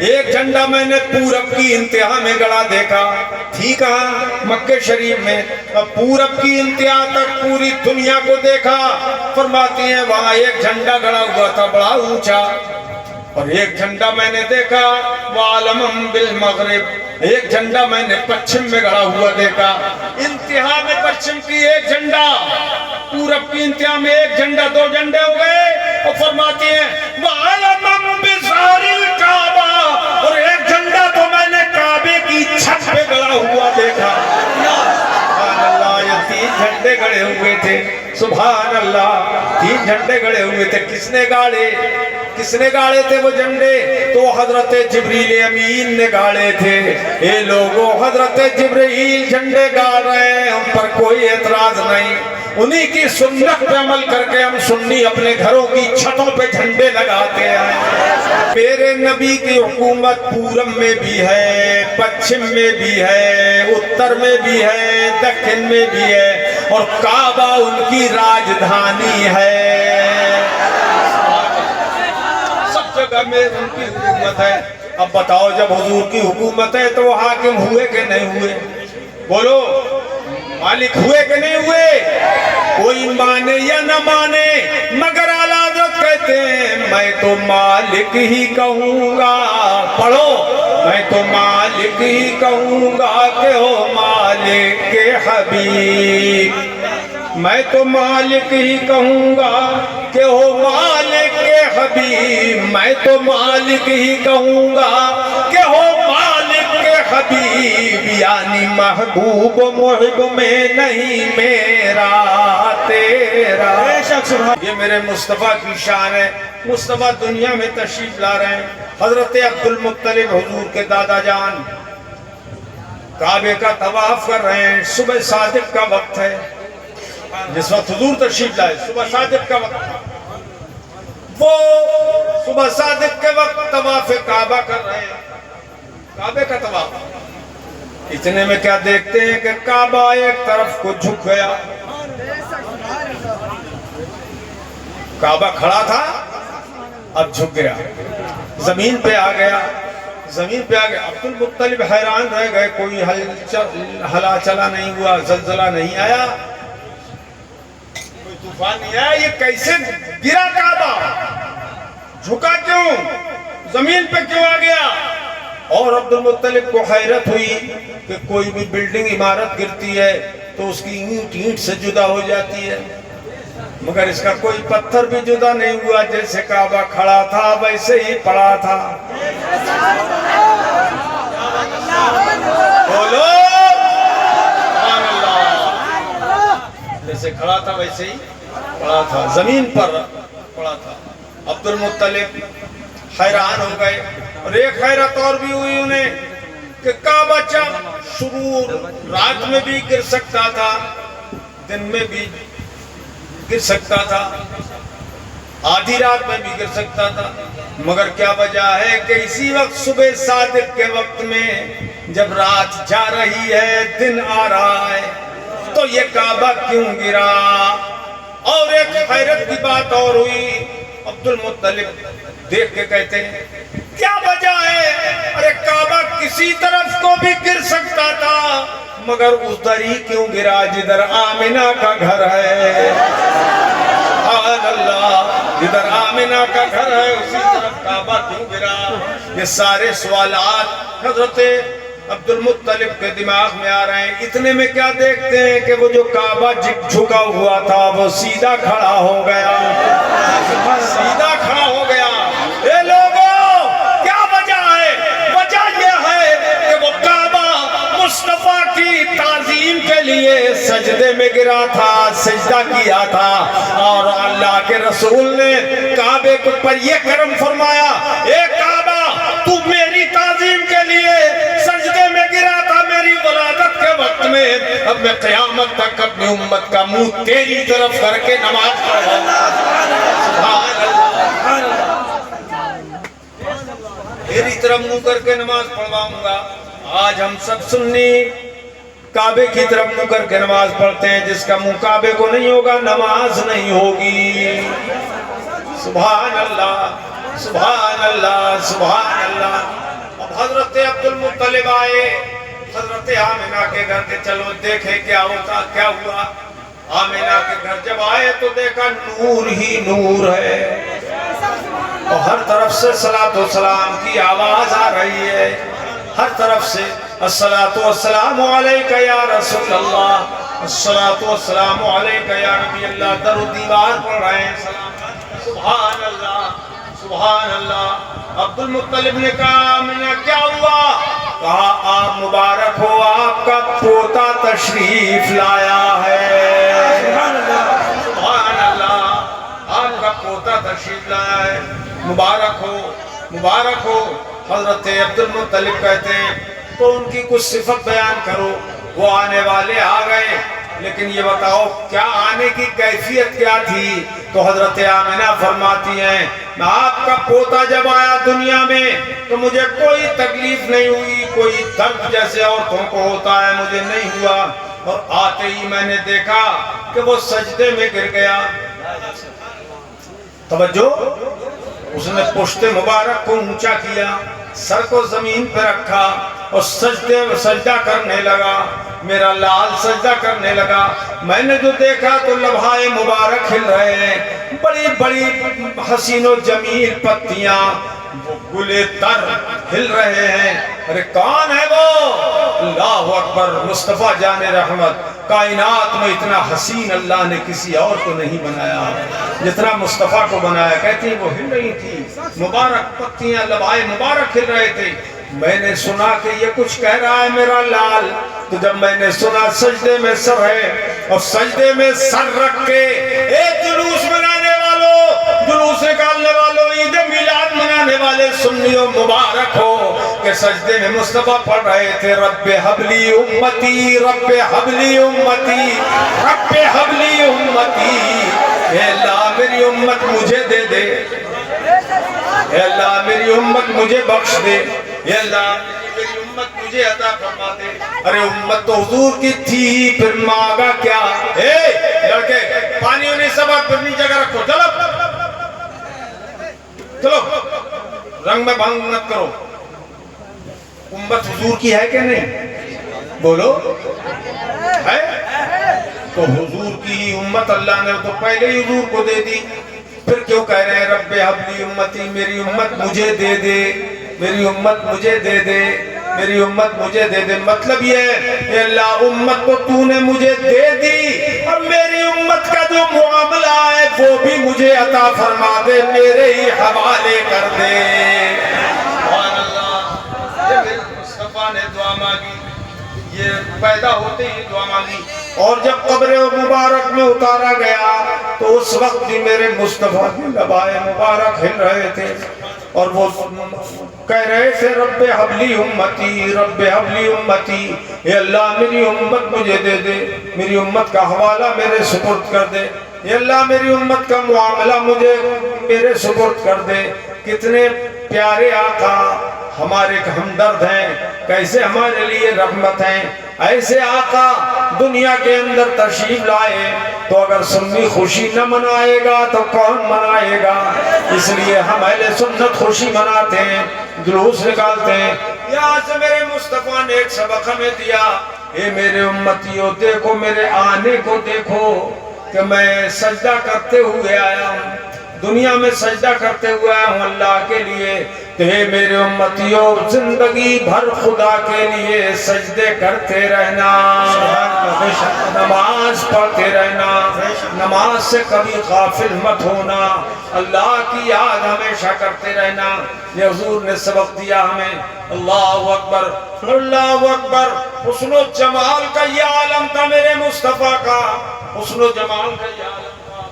ایک جھنڈا میں نے پورب کی انتہا میں گڑا دیکھا، تھی کہاں؟ مکہ شریف میں۔ اب پورب کی انتہا تک پوری دنیا کو دیکھا، فرماتی ہیں وہاں ایک جھنڈا گڑا ہوا تھا بڑا اونچا، اور ایک جھنڈا میں نے دیکھا وعلمم بالمغرب، ایک جھنڈا میں نے پچھم میں گڑا ہوا دیکھا۔ انتہا میں پچھم کی ایک جھنڈا، پورب کی انتہا میں ایک جھنڈا، دو جھنڈے ہو گئے۔ اور فرماتے ہیں وعلمم بظہر الکعبہ، اور ایک جھنڈا تو میں نے کعبے کی چھت پہ گڑا ہوا دیکھا۔ سبحان اللہ، یہ تین جھنڈے گڑے ہوئے تھے، سبحان اللہ، تین جھنڈے گڑے ہوئے تھے۔ کس نے گاڑے؟ کس نے گاڑے تھے وہ جھنڈے؟ تو حضرت جبریل امین نے گاڑے تھے۔ اے لوگوں، حضرت جبریل جھنڈے گاڑ رہے ہیں، ان پر کوئی اعتراض نہیں، انہی کی سنت پہ عمل کر کے ہم سنی اپنے گھروں کی چھتوں پہ جھنڈے لگاتے ہیں۔ میرے نبی کی حکومت پورب میں بھی ہے، پچھم میں بھی ہے، اتر میں بھی ہے، دکن میں بھی ہے، اور کعبہ ان کی راجدھانی ہے۔ سب جگہ میں ان کی حکومت ہے۔ اب بتاؤ، جب حضور کی حکومت ہے تو وہ حاکم ہوئے کہ نہیں ہوئے؟ بولو، مالک ہوئے کہ نہیں ہوئے؟ کوئی مانے یا نہ مانے، مگر اعلیٰ حضرت کہتے ہیں میں تو مالک ہی کہوں گا۔ پڑھو، میں تو مالک ہی کہوں گا کہ ہو مالک کے حبیب، میں تو مالک ہی کہوں گا کہ ہو مالک کے حبیب، میں تو مالک ہی کہوں گا کہ ہو مالک کے حبیب، یعنی محبوب و محب میں نہیں میرا تیرا۔ یہ میرے مصطفیٰ کی شان ہے۔ مصطفیٰ دنیا میں تشریف لا رہے ہیں۔ حضرت عبد المطلب حضور کے دادا جان کعبے کا طواف کر رہے ہیں، صبح صادق کا وقت ہے، جس وقت حضور تشریف لائے صبح صادق کا وقت، وہ صبح صادق کے وقت طواف کعبہ کر رہے ہیں، کعبے کا طواف۔ اتنے میں کیا دیکھتے ہیں کہ کعبہ ایک طرف کو جھک گیا، کعبہ کھڑا تھا اب جھک گیا، زمین پہ آ گیا، زمین پہ آ گیا۔ عبد المطلب حیران رہ گئے، کوئی ہلا چلا نہیں ہوا، زلزلہ نہیں آیا، کوئی طوفان نہیں آیا، یہ کیسے گرا کعبہ؟ جھکا کیوں؟ زمین پہ کیوں آ گیا؟ اور عبد المطلب کو حیرت ہوئی کہ کوئی بھی بلڈنگ عمارت گرتی ہے تو اس کی اینٹ اینٹ سے جدا ہو جاتی ہے، مگر اس کا کوئی پتھر بھی جدا نہیں ہوا، جیسے کعبہ کھڑا تھا ویسے ہی پڑا تھا۔ بولو سبحان اللہ، جیسے کھڑا تھا ویسے ہی پڑا تھا، زمین پر پڑا تھا۔ عبد المطلب حیران ہو گئے، اور ایک حیرت اور بھی ہوئی انہیں کہ کعبہ شروع رات میں بھی گر سکتا تھا، دن میں بھی گر سکتا تھا، آدھی رات میں بھی گر سکتا تھا، مگر کیا وجہ ہے کہ اسی وقت صبح صادق کے وقت میں جب رات جا رہی ہے دن آ رہا ہے تو یہ کعبہ کیوں گرا؟ اور ایک حیرت کی بات اور ہوئی، عبد المطلب دیکھ کے کہتے ہیں کیا وجہ ہے؟ ارے کعبہ کسی طرف کو بھی گر سکتا تھا، مگر اس در ہی کیوں گرا جدھر آمنہ کا گھر ہے؟ سبحان اللہ، جدھر آمنہ کا گھر ہے اسی طرف کعبہ کیوں گرا؟ یہ سارے سوالات حضرت عبد المطلب کے دماغ میں آ رہے ہیں۔ اتنے میں کیا دیکھتے ہیں کہ وہ جو کعبہ جھکا ہوا تھا وہ سیدھا کھڑا ہو گیا، سیدھا کھڑا ہو گیا۔ اے لوگوں، کیا وجہ ہے؟ وجہ یہ ہے کہ وہ کعبہ مصطفیٰ کی تعظیم کے لیے سجدے میں گرا تھا، سجدہ کیا تھا، اور اللہ کے رسول نے کعبے پر یہ کرم فرمایا، اے کعبہ تو میری تعظیم کے لیے سجدے میں گرا تھا میری ولادت کے وقت میں، اب میں قیامت تک اپنی امت کا منہ تیری طرف کر کے نماز پڑھوں گا۔ سبحان اللہ، تیری طرف منہ کر کے نماز پڑھواؤں گا۔ آج ہم سب سنی کعبے کی طرف منہ کر کے نماز پڑھتے ہیں، جس کا منہ کعبے کو نہیں ہوگا نماز نہیں ہوگی۔ سبحان اللہ، سبحان اللہ، سبحان اللہ۔ اب حضرت عبد المطلب آئے حضرت آمنہ کے گھر کے، چلو دیکھیں کیا ہوا۔ آمنہ کے گھر جب آئے تو دیکھا نور ہی نور ہے، اور ہر طرف سے صلاۃ و سلام کی آواز آ رہی ہے، ہر طرف سے الصلاۃ والسلام علیکہ یا رسول اللہ، الصلاۃ والسلام علیکہ یا نبی اللہ، در و دیوار پڑھ رہے ہیں سلام۔ سبحان اللہ سبحان اللہ۔ عبد المطلب نے کہا آمنہ کیا ہوا؟ کہا آپ مبارک ہو، آپ کا پوتا تشریف لایا ہے۔ سبحان اللہ سبحان اللہ، آپ کا پوتا تشریف لایا ہے، مبارک ہو مبارک ہو۔ حضرت عبد المطلب کہتے ہیں تو ان کی کچھ صفت بیان کرو۔ وہ آنے والے آ گئے، لیکن یہ بتاؤ کیا آنے کی کیفیت کیا تھی؟ تو حضرت آمنہ فرماتی ہیں آپ کا پوتا جب آیا دنیا میں تو مجھے کوئی تکلیف نہیں ہوئی، کوئی درد جیسے عورتوں کو ہوتا ہے مجھے نہیں ہوا، اور آتے ہی میں نے دیکھا کہ وہ سجدے میں گر گیا۔ توجہ، اس نے پشت مبارک کو اونچا کیا، سر کو زمین پہ رکھا اور سجدہ کرنے لگا، میرا لال سجدہ کرنے لگا۔ میں نے جو دیکھا تو لبھائے مبارک ہل رہے ہیں، بڑی بڑی حسین و جمیل پتیاں، وہ گلے تر ہل رہے ہیں۔ ارے کون ہے وہ؟ اللہ اکبر، مصطفیٰ جان رحمت۔ کائنات میں اتنا حسین اللہ نے کسی اور کو نہیں بنایا جتنا مصطفیٰ کو بنایا۔ کہتی ہیں وہ ہل رہی تھی، مبارک پتیاں لبائے مبارک ہل رہے تھے۔ میں نے سنا کہ یہ کچھ کہہ رہا ہے میرا لال، تو جب میں نے سنا سجدے میں سر ہے، اور سجدے میں سر رکھ کے ایک جلوس منانے والوں، جلوس نکالنے والوں، عید میلاد منانے والے سنیوں مبارک ہو کہ سجدے میں مصطفیٰ پڑھ رہے تھے رب حبلی امتی رب حبلی امتی رب حبلی امتی، اے اللہ میری امت مجھے دے دے، اے اللہ میری امت مجھے بخش دے، اے اللہ میری امت مجھے عطا فرما دے۔ ارے امت تو حضور کی تھی، پھر مانگا کیا؟ اے لڑکے پانی انہیں سبق پھر نیچے کا رکھو، چلو چلو، رنگ میں بھنگ مت کرو۔ امت حضور کی ہے کہ نہیں؟ بولو ہے؟ تو حضور کی امت اللہ نے تو پہلے ہی حضور کو دے دی، پھر کیوں کہہ رہے ہیں رب حبلی امتی، میری امت مجھے دے دے، میری امت مجھے دے دے، میری امت مجھے دے دے۔ مطلب یہ ہے کہ اللہ امت کو تو نے مجھے دے دی، اور میری امت کا جو معاملہ ہے وہ بھی مجھے عطا فرما دے، میرے ہی حوالے کر دے۔ سبحان اللہ، یہ میرے مصطفیٰ نے دعا مانگی، یہ پیدا ہوتے ہی دعا مانگی، اور جب قبر مبارک میں اتارا گیا تو اس وقت بھی میرے مصطفیٰ کے لبائے مبارک ہل رہے تھے، اور وہ کہہ رہے تھے رب حبلی امتی رب حبلی امتی، اے اللہ میری امت مجھے دے دے، میری امت کا حوالہ میرے سپرد کر دے، اے اللہ میری امت کا معاملہ مجھے میرے سپرد کر دے۔ کتنے پیارے آقا ہمارے ہمدرد ہیں، کیسے ہمارے لیے رحمت ہیں۔ ایسے آقا دنیا کے اندر تشریف لائے تو اگر سنی خوشی نہ منائے گا تو کون منائے گا؟ اس لیے ہم اہل سنت خوشی مناتے ہیں، جلوس نکالتے ہیں۔ یہاں سے میرے مصطفیٰ نے ایک سبق ہمیں دیا، اے میرے امتیوں دیکھو میرے آنے کو، دیکھو کہ میں سجدہ کرتے ہوئے آیا ہوں، دنیا میں سجدہ کرتے ہوئے آیا ہوں اللہ کے لیے، تو اے میرے امتیوں زندگی بھر خدا کے لیے سجدے کرتے رہنا، نماز پڑھتے رہنا، نماز سے کبھی غافل مت ہونا، اللہ کی یاد ہمیشہ کرتے رہنا۔ یہ حضور نے سبق دیا ہمیں۔ اللہ اکبر اللہ اکبر۔ حسن و جمال کا یہ عالم تھا میرے مصطفیٰ کا، حسن و جمال کا یہ عالم تھا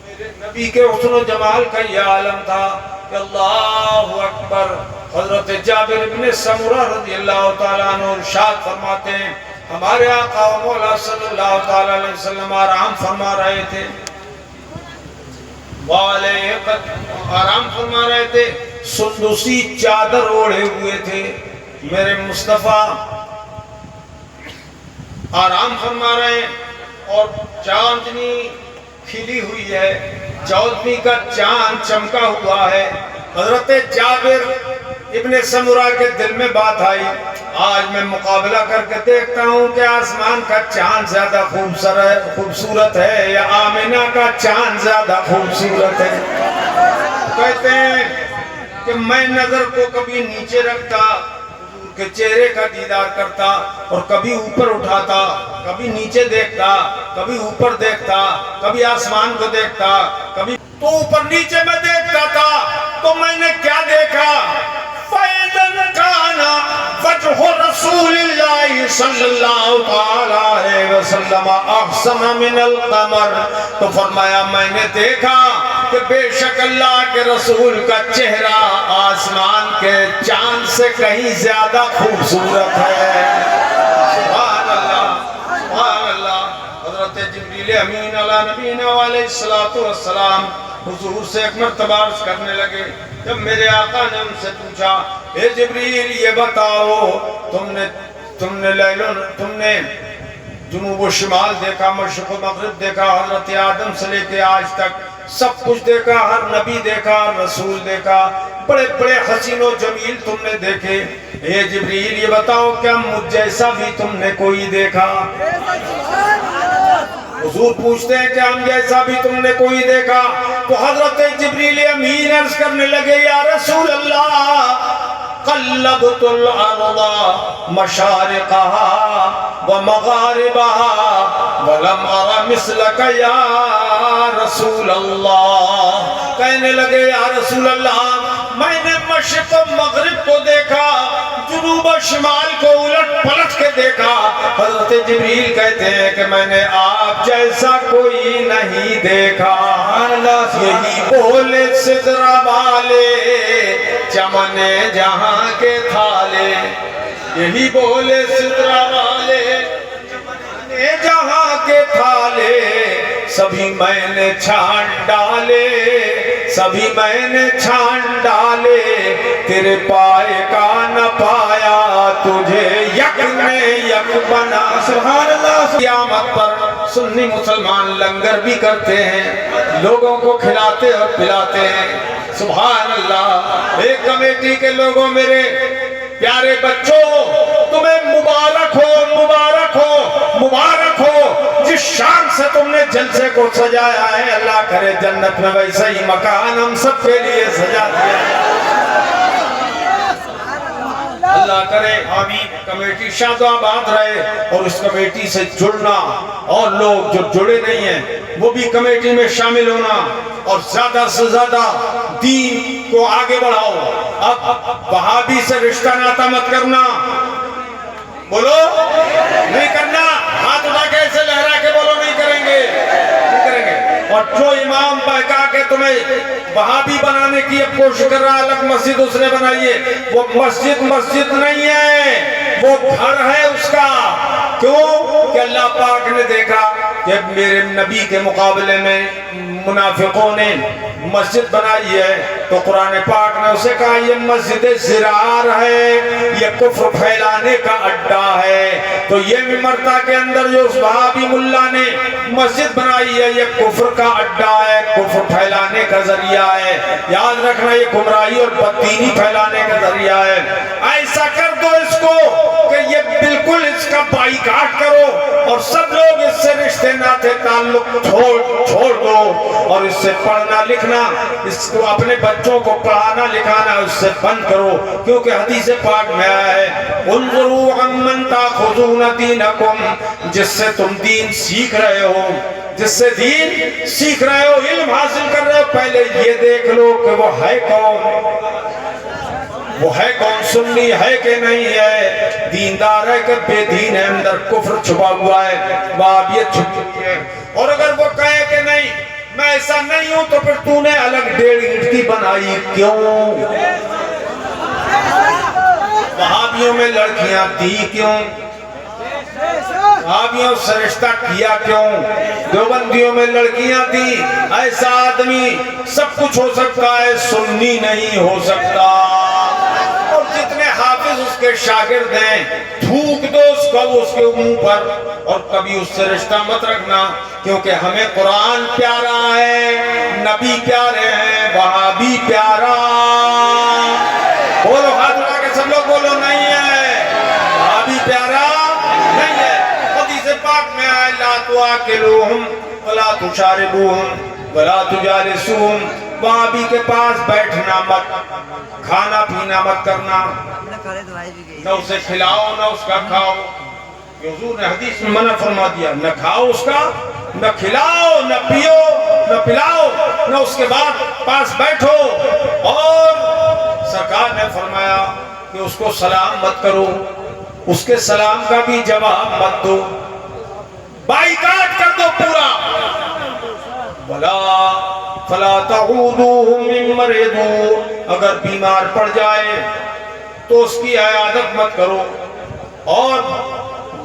میرے نبی کے، حسن و جمال کا یہ عالم تھا کہ اللہ اکبر۔ حضرت جابر بن سمرہ رضی اللہ تعالیٰ عنہ ارشاد فرماتے ہیں ہمارے آقا و مولا صلی اللہ تعالیٰ علیہ وسلم آرام فرما رہے تھے، آرام فرما رہے تھے، سندسی چادر اوڑھے ہوئے تھے، میرے مصطفیٰ آرام فرما رہے ہیں، اور چاندنی کھلی ہوئی ہے، چودھویں کا چاند چمکا ہوا ہے۔ حضرت جابر ابن سمرہ کے دل میں بات آئی، آج میں مقابلہ کر کے دیکھتا ہوں کہ آسمان کا چاند زیادہ خوبصورت ہے یا آمنہ کا چاند زیادہ خوبصورت ہے؟ کہتے ہیں کہ میں نظر کو کبھی نیچے رکھتا کہ چہرے کا دیدار کرتا اور کبھی اوپر اٹھاتا، کبھی نیچے دیکھتا، کبھی اوپر دیکھتا، کبھی آسمان کو دیکھتا، کبھی تو اوپر نیچے میں دیکھتا تھا تو میں نے کیا دیکھا؟ فَإِذَا كَانَ وَجْهُ رَسُولِ اللَّهِ صلی اللہ علیہ وسلم أَحْسَنَ مِنَ الْقَمَرِ، تو فرمایا میں نے دیکھا کہ بے شک اللہ کے رسول کا چہرہ آسمان کے چاند سے کہیں زیادہ خوبصورت ہے۔ سبحان اللہ، سبحان اللہ۔ حضرت جبریل امین علیہ نبینا علیہ السلام حضور سے ایک مرتبہ عرض کرنے لگے، جب میرے آقا نے ان سے پوچھا، اے جبریل یہ بتاؤ تم نے جنوب و شمال دیکھا، مشرق و مغرب دیکھا، حضرت آدم سے لے کے آج تک سب کچھ دیکھا، ہر نبی دیکھا، رسول دیکھا، بڑے بڑے حسین و جمیل تم نے دیکھے، اے جبریل یہ بتاؤ کیا مجھ جیسا بھی تم نے کوئی دیکھا؟ حضور پوچھتے ہیں کہ ہم جیسا بھی تم نے کوئی دیکھا؟ تو حضرت جبریل امین عرض کرنے لگے، یا رسول اللہ قلبت الارض مشارقها ومغاربها ولم ارى مثلك یا رسول اللہ۔ کہنے لگے یا رسول اللہ میں نے مشرق و مغرب کو دیکھا، جنوب و شمال کو الٹ پلٹ کے دیکھا۔ حضرت جبریل کہتے ہیں کہ میں نے آپ جیسا کوئی نہیں دیکھا۔ یہی بولے سدرہ والے چمن جہاں کے تھالے، یہی بولے سدرہ والے چمن جہاں کے تھالے، سبھی میں نے چھان ڈالے، سبھی میں نے چھان ڈالے، تیرے پائے کا نہ پایا، تجھے یک نے یک بنا۔ سبحان اللہ۔ قیامت پر سنی مسلمان لنگر بھی کرتے ہیں، لوگوں کو کھلاتے اور پلاتے ہیں۔ سبحان اللہ۔ ایک کمیٹی کے لوگوں، میرے پیارے بچوں، تمہیں مبارک ہو، مبارک ہو، مبارک ہو، جس شان سے تم نے جلسے کو سجایا ہے، اللہ کرے جنت میں ویسا ہی مکان ہم سب کے لیے سجا دیا۔ اللہ کرے آمین۔ کمیٹی شاد و آباد رہے، اور اس کمیٹی سے جڑنا، اور لوگ جو جڑے نہیں ہیں وہ بھی کمیٹی میں شامل ہونا، اور زیادہ سے زیادہ دین کو آگے بڑھاؤ۔ اب وہابی سے رشتہ ناتا مت کرنا، بولو نہیں کرنا، ہاتھ اٹھا کے ایسے لہرا کے بولو نہیں کریں گے، نہیں کریں گے۔ اور جو امام بہکا کے تمہیں وہابی بنانے کی اب کوشش کر رہا، الگ مسجد اس نے بنائی ہے، وہ مسجد نہیں ہے، وہ گھر ہے اس کا۔ کیوں کہ اللہ پاک نے دیکھا کہ میرے نبی کے مقابلے میں منافقوں نے مسجد بنائی ہے، تو قرآن پاک نے اسے کہا یہ مسجد زرار ہے، یہ کفر پھیلانے کا اڈا ہے۔ تو یہ ممرتا کے اندر جو اس وہابی ملا نے مسجد بنائی ہے، یہ کفر کا اڈا ہے، کفر پھیلانے کا ذریعہ ہے۔ یاد رکھنا یہ گمراہی اور بددینی پھیلانے کا ذریعہ ہے۔ ایسا کر دو اس کو کہ یہ بالکل اس کا بائیکاٹ کرو، اور سب لوگ اس سے رشتے ناتے تعلق چھوڑ دو، اور اس سے پڑھنا لکھنا، اس کو اپنے بچوں کو پڑھانا لکھانا اس سے بند کرو، کیونکہ حدیث پاک میں آیا ہے انظروا عمن تاخذون دینکم، جس سے تم دین سیکھ رہے ہو، جس سے دین سیکھ رہے ہو، علم حاصل کر رہے ہو، پہلے یہ دیکھ لو کہ وہ ہے کون، وہ ہے کون، سنی ہے کہ نہیں ہے، دیندار ہے کہ بے دین ہے، اندر کفر چھپا ہوا ہے، وہابیت چھپی ہے۔ اور اگر وہ کہے کہ نہیں میں ایسا نہیں ہوں، تو پھر تو نے الگ 1.5 اینٹ کی بنائی کیوں؟ وہابیوں میں لڑکیاں دی کیوں؟ وہابیوں سے رشتہ کیا کیوں؟ دیوبندیوں میں لڑکیاں دی۔ ایسا آدمی سب کچھ ہو سکتا ہے، سنی نہیں ہو سکتا۔ اور جتنے حافظ اس کے شاگرد ہیں، تھوک دو اس کو اس کے منہ پر، اور کبھی اس سے رشتہ مت رکھنا، کیونکہ ہمیں قرآن پیارا ہے، نبی پیارے ہیں، وہابی پیارا۔ بولو تاکلوہم ولا تشاربوہم ولا تجالسوہم، وہاں بھی کے پاس بیٹھنا مت، کھانا پینا مت کرنا، نہ اسے کھلاؤ نہ اس کا کھاؤ. حضور نے حدیث میں منع فرما دیا، نہ کھاؤ اس کا، نہ کھلاؤ، نہ پیو، نہ پلاؤ، نہ اس کے بعد پاس بیٹھو. اور سرکار نے فرمایا کہ اس کو سلام مت کرو، اس کے سلام کا بھی جواب مت دو، بائیکاٹ کر دو پورا. فلا تعودوہم ان مرضوا، اگر بیمار پڑ جائے تو اس کی عیادت مت کرو. اور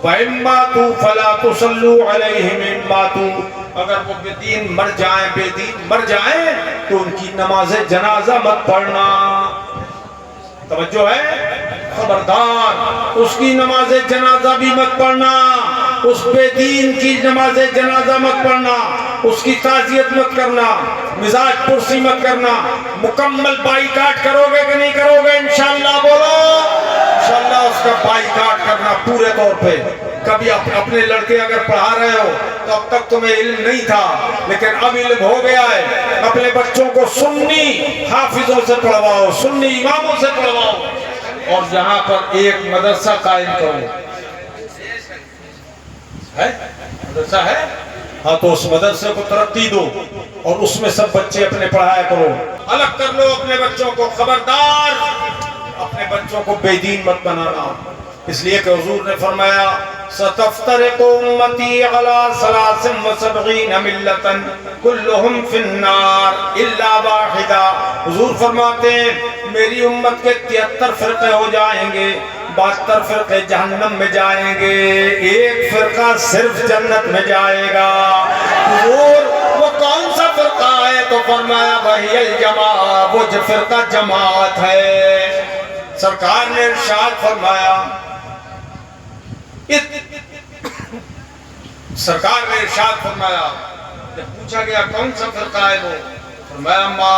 وَإِن مَاتُوا فَلَا تُصَلُّوا عَلَيْهِمْ إِن مَاتُوا، اگر وہ بے دین مر جائیں، بے دین مر جائیں تو ان کی نماز جنازہ مت پڑھنا. توجہ ہے، خبردار، اس کی نماز جنازہ بھی مت پڑھنا، اس بے دین کی نماز جنازہ مت پڑھنا، اس کی تعزیت مت کرنا، مزاج پرسی مت کرنا. مکمل بائیکاٹ کرو گے کہ نہیں کرو گے؟ انشاءاللہ بولو. انشاءاللہ اس کا بائیکاٹ کرنا پورے طور پہ. کبھی اپنے لڑکے اگر پڑھا رہے ہو تو اب تک تمہیں علم نہیں تھا، لیکن اب علم ہو گیا ہے، اپنے بچوں کو سنی حافظوں سے پڑھواؤ، سنی اماموں سے پڑھواؤ، اور یہاں پر ایک مدرسہ قائم کرو. ہے مدرسہ ہے؟ ہاں تو اس مدرسے کو ترقی دو اور اس میں سب بچے اپنے پڑھایا کرو. الگ کر لو اپنے بچوں کو. خبردار اپنے بچوں کو بے دین مت بنانا، اس لیے کہ حضور نے فرمایا ستفترق امتی علی 73 ملتا کلہم فی النار الا واحدہ. حضور فرماتے ہیں میری امت کے 73 فرقے ہو جائیں گے، 72 فرقے جہنم میں جائیں گے، ایک فرقہ صرف جنت میں جائے گا. حضور وہ کون سا فرقہ ہے؟ تو فرمایا وہی الجماعہ، وہ جو فرقہ جماعت ہے. سرکار نے ارشاد فرمایا، سرکار نے ارشاد فرمایا، جب پوچھا گیا کون سا فرقہ ہے وہ، فرمایا ما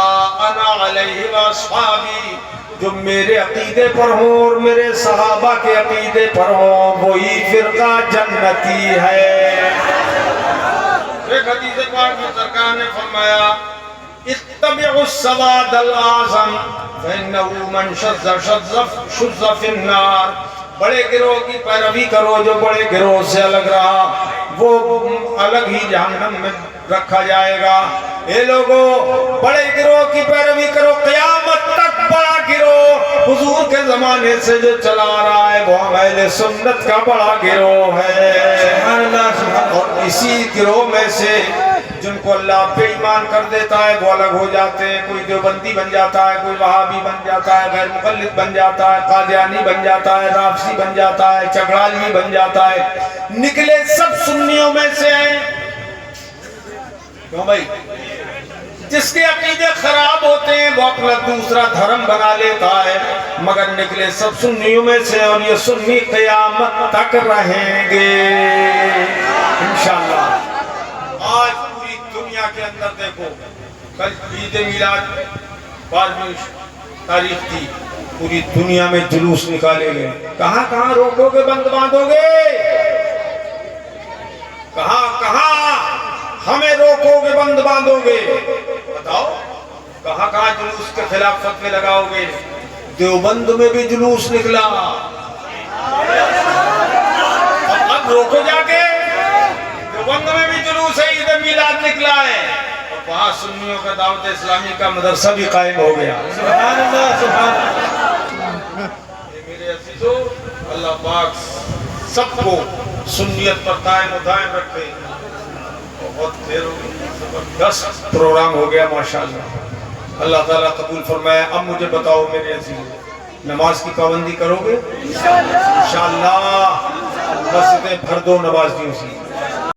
انا علیہ واصحابی، جو میرے عقیدے پر ہوں اور میرے صحابہ کے عقیدے پر ہوں وہی فرقہ جنتی ہے. ایک حدیث پاک میں سرکار نے فرمایا اتبعوا السواد الاعظم فإنه من شذ في النار. بڑے گروہ کی پیروی کرو، جو بڑے گروہ سے الگ رہا وہ الگ ہی جہنم میں رکھا جائے گا. اے لوگو بڑے گروہ کی پیروی کرو، قیامت تک بڑا گروہ حضور کے زمانے سے جو چلا رہا ہے وہ اہل سنت کا بڑا گروہ ہے. اور اسی گروہ میں سے جن کو اللہ بے ایمان کر دیتا ہے وہ الگ ہو جاتے ہیں. کوئی دیوبندی بن جاتا ہے، کوئی وہابی بن جاتا ہے، غیر مقلد بن جاتا ہے، قادیانی بن جاتا ہے، رافضی بن جاتا ہے، چگڑالوی بن جاتا ہے. نکلے سب سنیوں میں سے ہیں. کیوں بھائی؟ جس کے عقیدے خراب ہوتے ہیں وہ اپنا دوسرا دھرم بنا لیتا ہے، مگر نکلے سب سنیوں میں سے، اور یہ سنی قیامت تک رہیں گے انشاءاللہ. آج پوری دنیا کے اندر دیکھو، کل عید میلاد 12ویں تاریخ تھی، پوری دنیا میں جلوس نکالے گئے. کہاں کہاں روکو گے، بند باندھو گے؟ کہاں کہاں ہمیں روکو گے، بند باندھو گے؟ بتاؤ کہاں کہاں جلوس کے خلاف فتوے لگاؤ گے؟ دیوبند میں بھی جلوس نکلا، اب روکو جا کے. دیوبند میں بھی جلوس ہے، عید میلاد نکلا ہے، وہاں سنیوں کا دعوت اسلامی کا مدرسہ بھی قائم ہو گیا. سبحان اللہ سبحان اللہ. میرے عزیزو، اللہ پاک سب کو سنیت پر قائم و دائم رکھے. بہت دیر ہو گئی، زبردست پروگرام ہو گیا ماشاءاللہ. اللہ تعالیٰ قبول فرمائے. اب مجھے بتاؤ میرے عزیز، نماز کی پابندی کرو گے؟ انشاءاللہ. مسجدیں بھر دو نمازیوں سے.